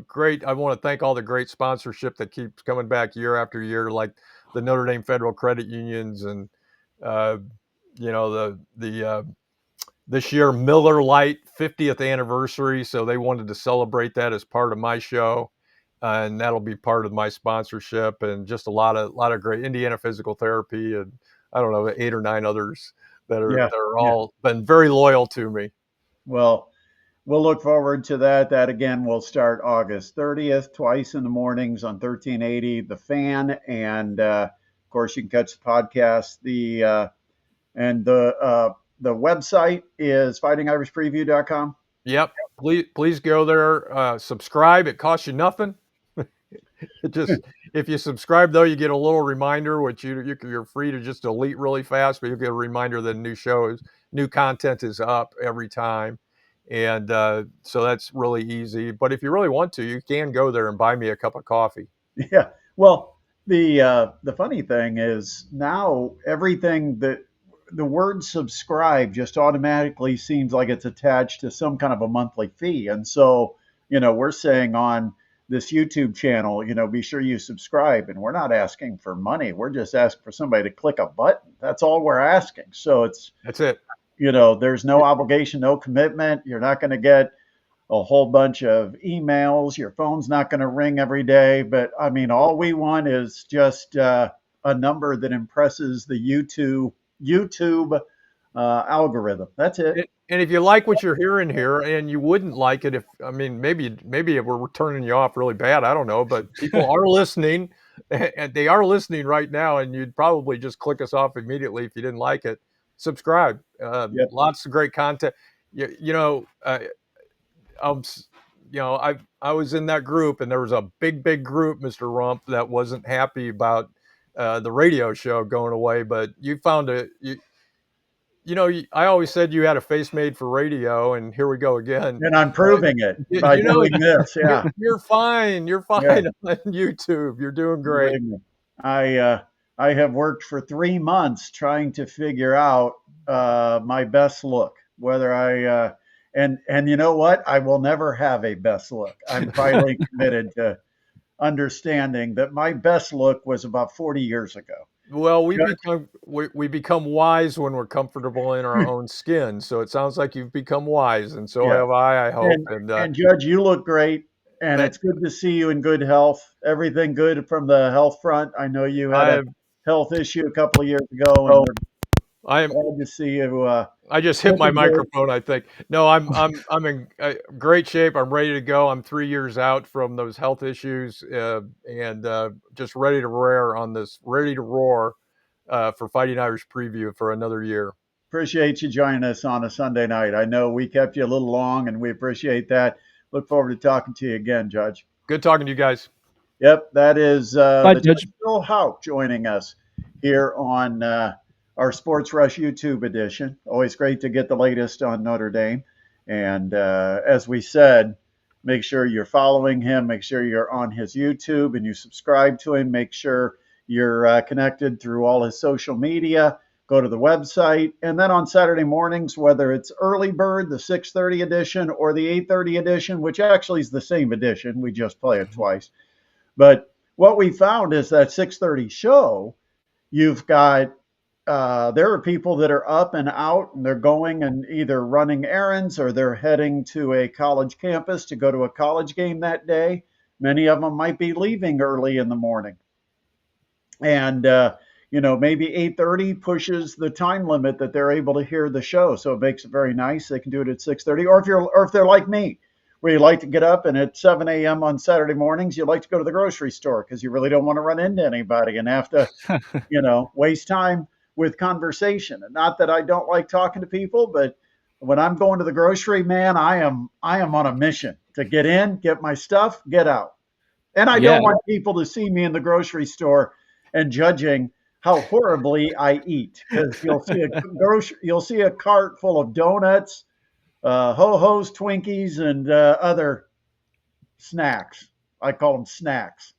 great. I want to thank all the great sponsorship that keeps coming back year after year, like the Notre Dame Federal Credit Unions and the this year Miller Lite 50th anniversary. So they wanted to celebrate that as part of my show. And that'll be part of my sponsorship, and just a lot of great Indiana Physical Therapy, and I don't know, 8 or 9 others that Yeah, are yeah. all been very loyal to me. Well, we'll look forward to that. That again will start August 30th, twice in the mornings on 1380 The Fan, and of course you can catch the podcast. The website is fightingirishpreview.com. Yep. Please go there. Subscribe. It costs you nothing. It just if you subscribe though, you get a little reminder, which you're free to just delete really fast, but you'll get a reminder that new content is up every time, and so that's really easy. But if you really want to, you can go there and buy me a cup of coffee. Yeah. Well, the funny thing is now everything that the word subscribe just automatically seems like it's attached to some kind of a monthly fee. And so, we're saying on this YouTube channel, be sure you subscribe. And we're not asking for money. We're just asking for somebody to click a button. That's all we're asking. So That's it. there's no obligation, no commitment. You're not going to get a whole bunch of emails. Your phone's not going to ring every day. But I mean, all we want is just a number that impresses the YouTube algorithm. That's it. And if you like what you're hearing here, and you wouldn't like it maybe we're turning you off really bad, I don't know, but people are listening, and they are listening right now, and you'd probably just click us off immediately if you didn't like it. Subscribe. Yep. Lots of great content. I was in that group, and there was a big group, Mr. Rump, that wasn't happy about the radio show going away, but you found I always said you had a face made for radio, and here we go again. And I'm proving it by doing this. Yeah. You're fine. You're fine on YouTube. You're doing great. I have worked for 3 months trying to figure out my best look, whether and you know what? I will never have a best look. I'm finally committed to understanding that my best look was about 40 years ago. Well, we become wise when we're comfortable in our own skin. So it sounds like you've become wise, and so have I hope. And Judge, you look great And That it's good to see you in good health. Everything good from the health front. I know you had a I health issue a couple of years ago, and oh, we're I am. glad to see you I just hit my looking good. microphone, I think. No, I'm in great shape. I'm ready to go. I'm 3 years out from those health issues, and just ready to roar on this. Ready to roar for Fighting Irish preview for another year. Appreciate you joining us on a Sunday night. I know we kept you a little long, and we appreciate that. Look forward to talking to you again, Judge. Good talking to you guys. Yep, that is Bye, the Judge. Judge Bill Houk joining us here on our Sports Rush YouTube edition. Always great to get the latest on Notre Dame. And as we said, make sure you're following him. Make sure you're on his YouTube and you subscribe to him. Make sure you're connected through all his social media. Go to the website. And then on Saturday mornings, whether it's Early Bird, the 6:30 edition, or the 8:30 edition, which actually is the same edition, we just play it twice. But what we found is that 6:30 show, you've got there are people that are up and out and they're going and either running errands or they're heading to a college campus to go to a college game that day. Many of them might be leaving early in the morning. And maybe 8:30 pushes the time limit that they're able to hear the show, so it makes it very nice. They can do it at 6:30, or if they're like me, where you like to get up and at 7 a.m. on Saturday mornings, you like to go to the grocery store because you really don't want to run into anybody and have to waste time with conversation. And not that I don't like talking to people, but when I'm going to the grocery, man, I am on a mission to get in, get my stuff, get out. And I Yeah. don't want people to see me in the grocery store and judging how horribly I eat, because you'll see a cart full of donuts, ho-hos, Twinkies, and other snacks. I call them snacks.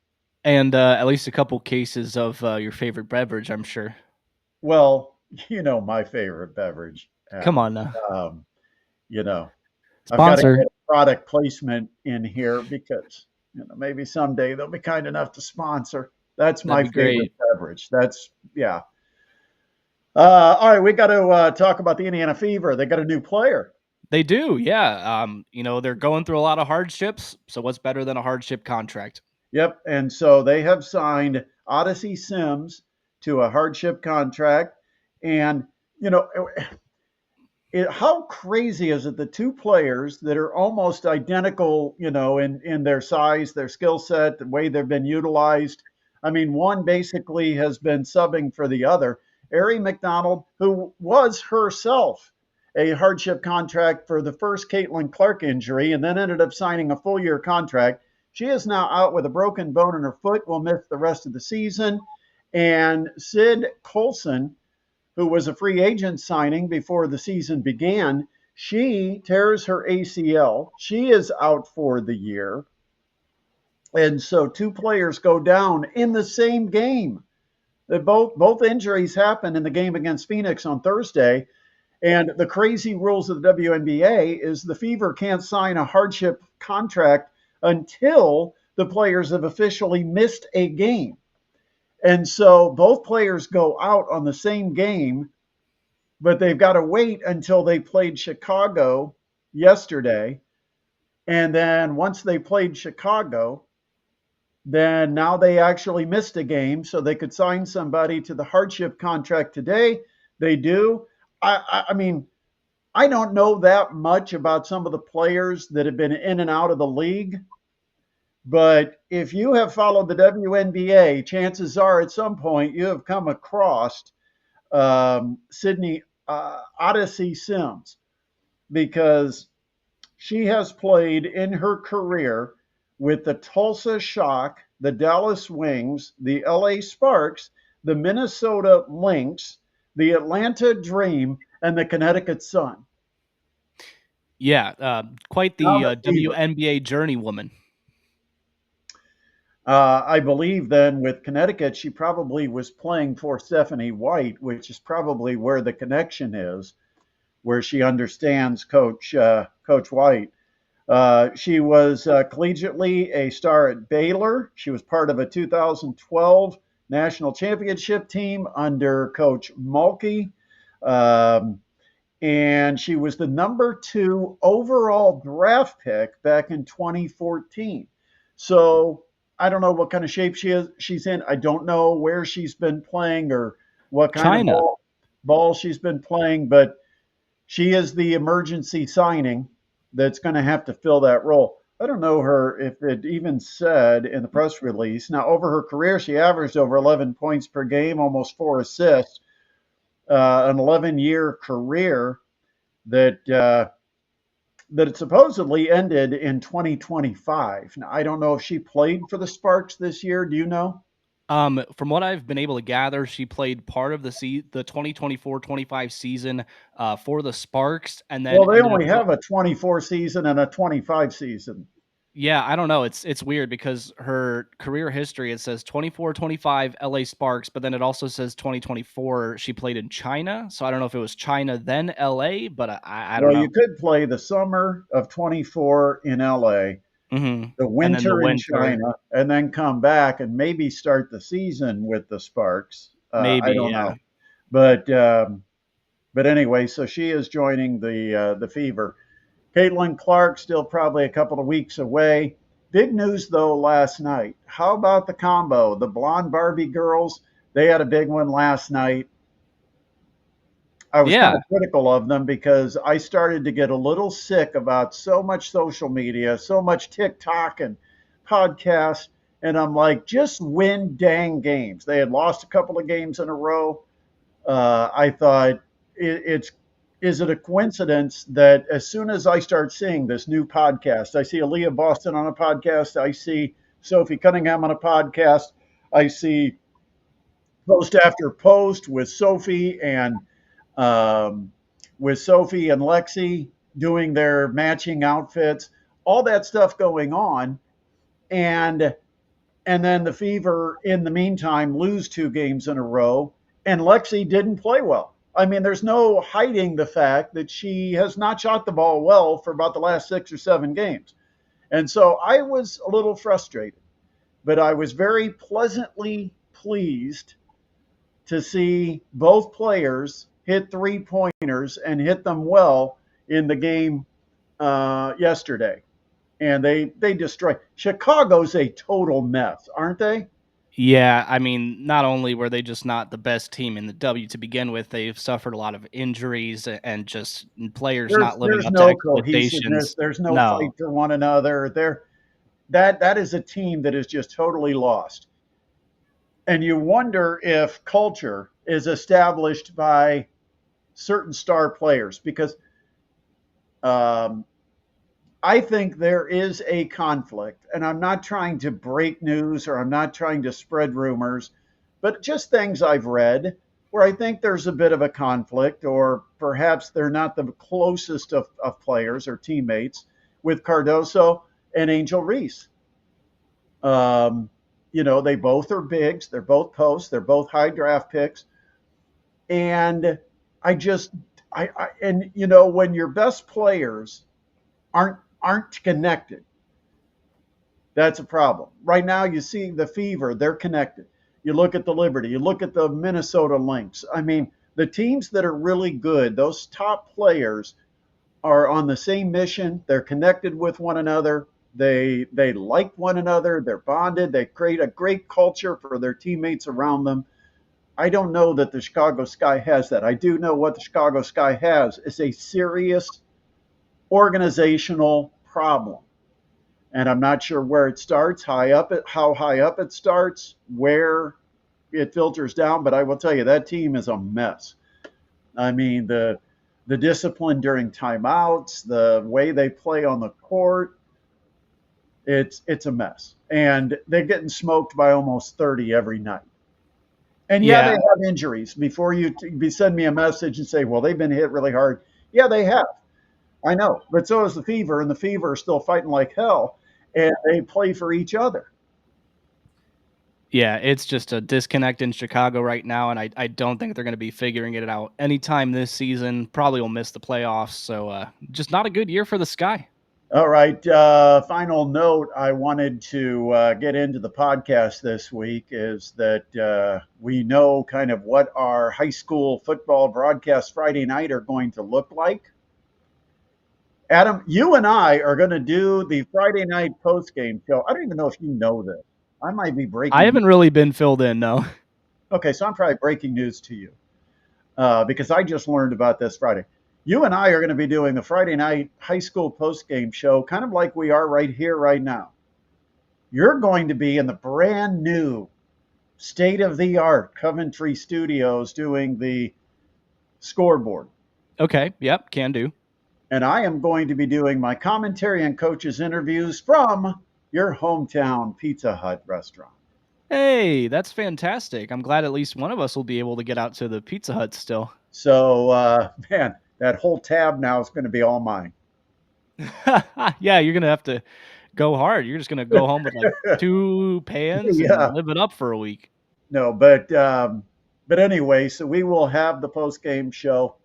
And at least a couple cases of your favorite beverage, I'm sure. Well, my favorite beverage, Come Adam. on now. Um, you know, I've got to Sponsor. get product placement in here because maybe someday they'll be kind enough to sponsor. That's That'd my be favorite great. beverage. That's yeah. All right, we got to talk about the Indiana Fever. They got a new player. They do, yeah. They're going through a lot of hardships, so what's better than a hardship contract? Yep, and so they have signed Odyssey Sims to a hardship contract, and you know how crazy is it, the two players that are almost identical, in their size, their skill set, the way they've been utilized. I mean, one basically has been subbing for the other. Ari McDonald, who was herself a hardship contract for the first Caitlin Clark injury and then ended up signing a full year contract. She is now out with a broken bone in her foot, will miss the rest of the season. And Sid Colson, who was a free agent signing before the season began, she tears her ACL. She is out for the year. And so two players go down in the same game. Both injuries happened in the game against Phoenix on Thursday. And the crazy rules of the WNBA is the Fever can't sign a hardship contract until the players have officially missed a game. And so both players go out on the same game, but they've got to wait until they played Chicago yesterday. And then once they played Chicago, then now they actually missed a game, so they could sign somebody to the hardship contract today. They do. I mean, I don't know that much about some of the players that have been in and out of the league, but if you have followed the WNBA, chances are at some point you have come across Sydney Odyssey Sims, because she has played in her career with the Tulsa Shock, the Dallas Wings, the LA Sparks, the Minnesota Lynx, the Atlanta Dream, and the Connecticut Sun. Yeah, quite Now the the Fever. WNBA journeywoman. I believe then with Connecticut, she probably was playing for Stephanie White, which is probably where the connection is, where she understands Coach White. She was collegiately a star at Baylor. She was part of a 2012 national championship team under Coach Mulkey. Um, and she was the number 2 overall draft pick back in 2014. So I don't know what kind of shape she's in. I don't know where she's been playing or what kind of China. ball she's been playing, but she is the emergency signing that's going to have to fill that role. I don't know her if it even said in the press release. Now, over her career, she averaged over 11 points per game, almost 4 assists, an 11-year career that that it supposedly ended in 2025. Now, I don't know if she played for the Sparks this year. Do you know? From what I've been able to gather, she played part of the 2024-25 season for the Sparks, and then Well, they ended up. only have a 24 season and a 25 season. Yeah, I don't know. It's weird because her career history, it says 24-25 LA Sparks, but then it also says 2024 she played in China. So I don't know if it was China then LA, but I don't Well, know. you could play the summer of 24 in LA, the And then the winter in winter, China, and then come back and maybe start the season with the Sparks. I maybe, don't yeah. know, but anyway, so she is joining the Fever. Caitlin Clark still probably a couple of weeks away. Big news though last night. How about the combo? The blonde Barbie girls, they had a big one last night. I was kind Yeah. of critical of them because I started to get a little sick about so much social media, so much TikTok and podcasts. And I'm like, just win dang games. They had lost a couple of games in a row. I thought it's is it a coincidence that as soon as I start seeing this new podcast, I see Aaliyah Boston on a podcast, I see Sophie Cunningham on a podcast, I see post after post um, with Sophie and Lexi doing their matching outfits, all that stuff going on, and and then the Fever, in the meantime, lose 2 games in a row, and Lexi didn't play well. I mean, there's no hiding the fact that she has not shot the ball well for about the last 6 or 7 games. And so I was a little frustrated, but I was very pleasantly pleased to see both players hit 3 pointers and hit them well in the game yesterday. And they destroyed. Chicago's a total mess, aren't they? Yeah, I mean, not only were they just not the best team in the W to begin with, they've suffered a lot of injuries and just players not living There's up to no cohesiveness. expectations. There's no No. fight for one another. That is a team that is just totally lost. And you wonder if culture is established by certain star players because um, I think there is a conflict, and I'm not trying to break news or I'm not trying to spread rumors, but just things I've read where I think there's a bit of a conflict, or perhaps they're not the closest of players or teammates with Cardoso and Angel Reese. Um, they both are bigs, they're both posts, they're both high draft picks, and I just, and when your best players aren't connected, that's a problem. Right now, you see the Fever, they're connected. You look at the Liberty, you look at the Minnesota Lynx. I mean, the teams that are really good, those top players are on the same mission. They're connected with one another. They like one another. They're bonded. They create a great culture for their teammates around them. I don't know that the Chicago Sky has that. I do know what the Chicago Sky has is a serious organizational problem, and I'm not sure where it starts, how high up it starts, where it filters down. But I will tell you that team is a mess. I mean, the discipline during timeouts, the way they play on the court, it's a mess, and they're getting smoked by almost 30 every night. And yeah, they Yeah. have injuries. Before you send me a message and say, well, they've been hit really hard. Yeah, they have. I know, but so is the Fever, and the Fever are still fighting like hell, and they play for each other. Yeah, it's just a disconnect in Chicago right now, and I don't think they're going to be figuring it out anytime this season. Probably will miss the playoffs, so just not a good year for the Sky. All right. Final note I wanted to get into the podcast this week is that we know kind of what our high school football broadcast Friday night are going to look like. Adam, you and I are going to do the Friday night post game show. I don't even know if you know this. I might be I breaking. haven't really been filled in, no. Okay, so I'm probably breaking news to you because I just learned about this Friday. You and I are going to be doing the Friday night high school post game show, kind of like we are right here, right now. You're going to be in the brand new state of the art Coventry studios doing the scoreboard. Okay, yep, can do. And I am going to be doing my commentary and coaches interviews from your hometown Pizza Hut restaurant. Hey, that's fantastic. I'm glad at least one of us will be able to get out to the Pizza Hut still. So, man, that whole tab now is going to be all mine. Yeah, you're gonna have to go hard. You're just gonna go home with like 2 pans and Yeah, live it up for a week. no, but anyway, so we will have the post game show.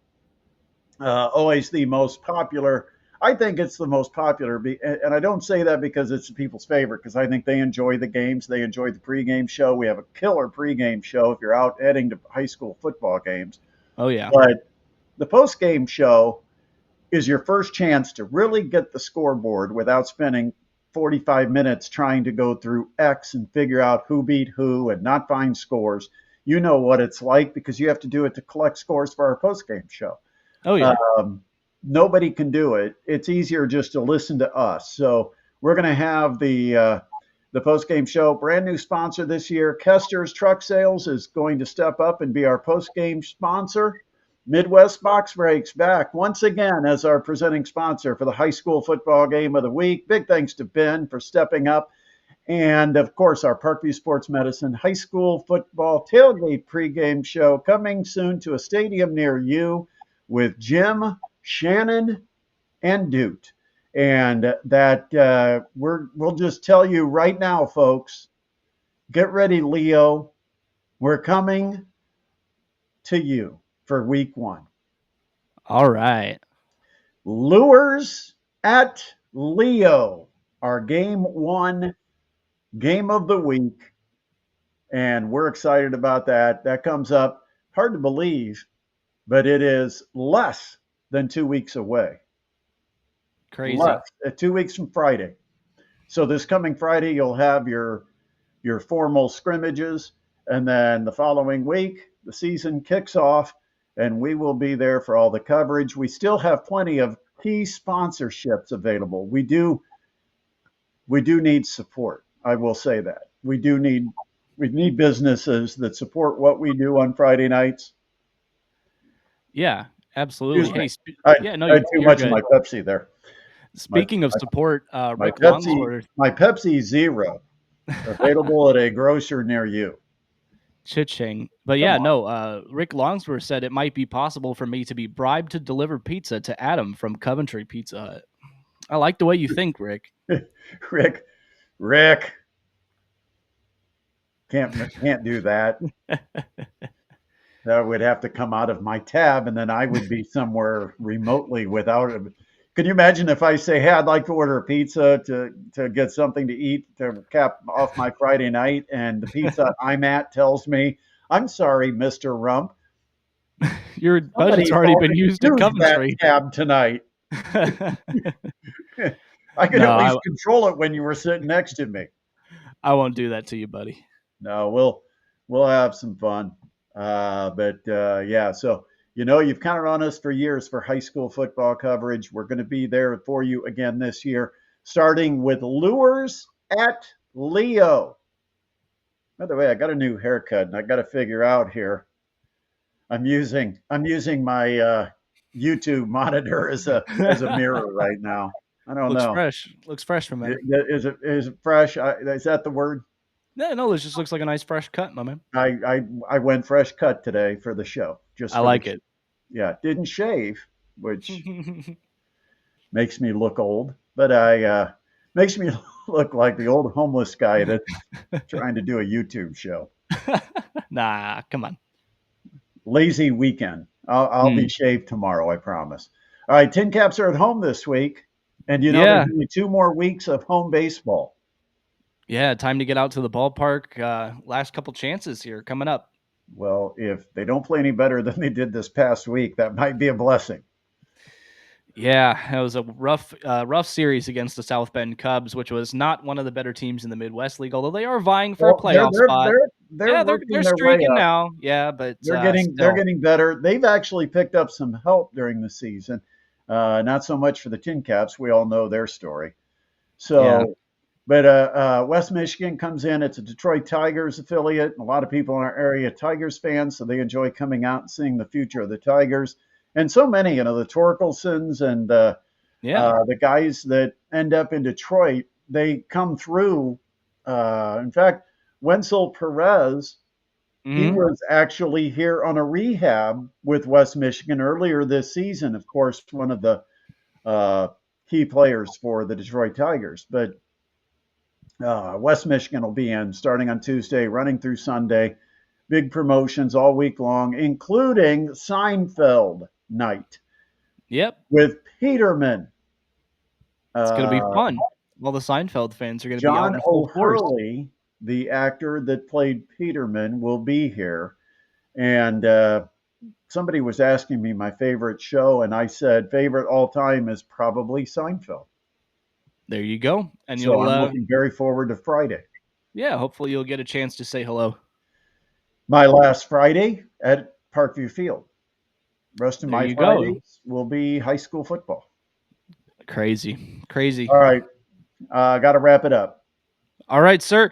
Always the most popular. I think it's the most popular, and I don't say that because it's people's favorite, because I think they enjoy the games. They enjoy the pregame show. We have a killer pregame show if you're out heading to high school football games. Oh yeah. But the postgame show is your first chance to really get the scoreboard without spending 45 minutes trying to go through X and figure out who beat who and not find scores. You know what it's like because you have to do it to collect scores for our postgame show. Oh yeah. Nobody can do it. It's easier just to listen to us. So we're going to have the post game show. Brand new sponsor this year, Kester's Truck Sales, is going to step up and be our post game sponsor. Midwest Box Breaks back once again as our presenting sponsor for the high school football game of the week. Big thanks to Ben for stepping up. And of course, our Parkview Sports Medicine high school football tailgate pregame show coming soon to a stadium near you with Jim, Shannon, and Doot. And that we'll just tell you right now, folks, get ready, Leo. We're coming to you for week 1. All right. Lures at Leo, our game 1 game of the week. And we're excited about that. That comes up, hard to believe, but it is less than 2 weeks away. Crazy. Less, 2 weeks from Friday. So this coming Friday, you'll have your formal scrimmages, and then the following week, the season kicks off, and we will be there for all the coverage. We still have plenty of key sponsorships available. We do need support. I will say that we need businesses that support what we do on Friday nights. Yeah, absolutely. Excuse me. Hey, I yeah, no, had too you're much good. of my Pepsi there. Speaking of support, My Rick Pepsi, Longsworth, my Pepsi Zero, available at a grocer near you. Cha-ching. But yeah, no, Rick Longsworth said it might be possible for me to be bribed to deliver pizza to Adam from Coventry Pizza Hut. I like the way you think, Rick. Rick, can't do that. That would have to come out of my tab, and then I would be somewhere remotely without it. Could you imagine if I say, "Hey, I'd like to order a pizza to get something to eat to cap off my Friday night," and the pizza I'm at tells me, "I'm sorry, Mr. Rump, Your budget's already been used at Coventry." That tab tonight. I could at least control it when you were sitting next to me. I won't do that to you, buddy. No, we'll have some fun. Yeah, so you've counted on us for years for high school football coverage. We're going to be there for you again this year, starting with Lures at Leo. By the way, I got a new haircut, and I got to figure out here. I'm using my YouTube monitor as a mirror right now. I don't know. Looks fresh from me. Is it fresh? Is that the word? No, it just looks like a nice fresh cut, my man. I went fresh cut today for the show. I like it. Yeah, didn't shave, which makes me look old, but makes me look like the old homeless guy that's trying to do a YouTube show. Nah, come on. Lazy weekend. I'll be shaved tomorrow, I promise. All right, Tin Caps are at home this week, And there's Yeah. only 2 more weeks of home baseball. Yeah, time to get out to the ballpark. Last couple chances here coming up. Well, if they don't play any better than they did this past week, that might be a blessing. Yeah, it was a rough series against the South Bend Cubs, which was not one of the better teams in the Midwest League, although they are vying for a Well, they're playoff they're spot. they're they're Yeah, they're working they're their way streaking up. now. Yeah, but They're still, getting better. They've actually picked up some help during the season. Not so much for the Tin Caps. We all know their story. yeah, So, but West Michigan comes in. It's a Detroit Tigers affiliate. A lot of people in our area are Tigers fans, so they enjoy coming out and seeing the future of the Tigers. And so many, the Torkelsons and yeah. the guys that end up in Detroit, they come through. In fact, Wenzel Perez, he Hmm. was actually here on a rehab with West Michigan earlier this season. Of course, one of the uh, key players for the Detroit Tigers. But West Michigan will be in starting on Tuesday, running through Sunday. Big promotions all week long, including Seinfeld night Yep. with Peterman. It's gonna be Uh, fun. All the Seinfeld fans are gonna be out John in full force. O'Hurley, the actor that played Peterman, will be here. And somebody was asking me my favorite show, and I said favorite all time is probably Seinfeld. There you go, and So you'll I'm looking very forward to Friday. yeah, hopefully you'll get a chance to say hello. My last Friday at Parkview Field. Rest of There my you go. Fridays will be high school football. Crazy, crazy. All right, got to wrap it up. All right, sir.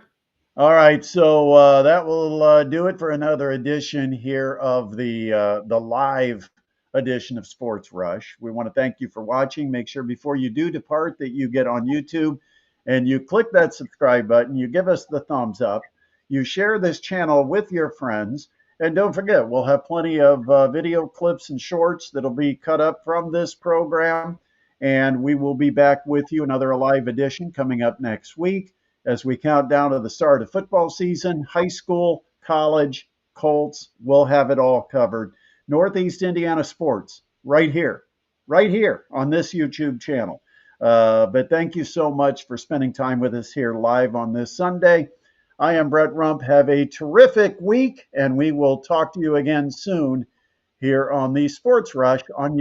All right, so that will do it for another edition here of the live edition of Sports Rush. We want to thank you for watching. Make sure before you do depart that you get on YouTube and you click that subscribe button. You give us the thumbs up. You share this channel with your friends, and don't forget we'll have plenty of video clips and shorts that'll be cut up from this program, and we will be back with you another live edition coming up next week as we count down to the start of football season, high school, college, Colts. We'll have it all covered. Northeast Indiana sports right here on this YouTube channel. But thank you so much for spending time with us here live on this Sunday. I am Brett Rump. Have a terrific week, and we will talk to you again soon here on the Sports Rush on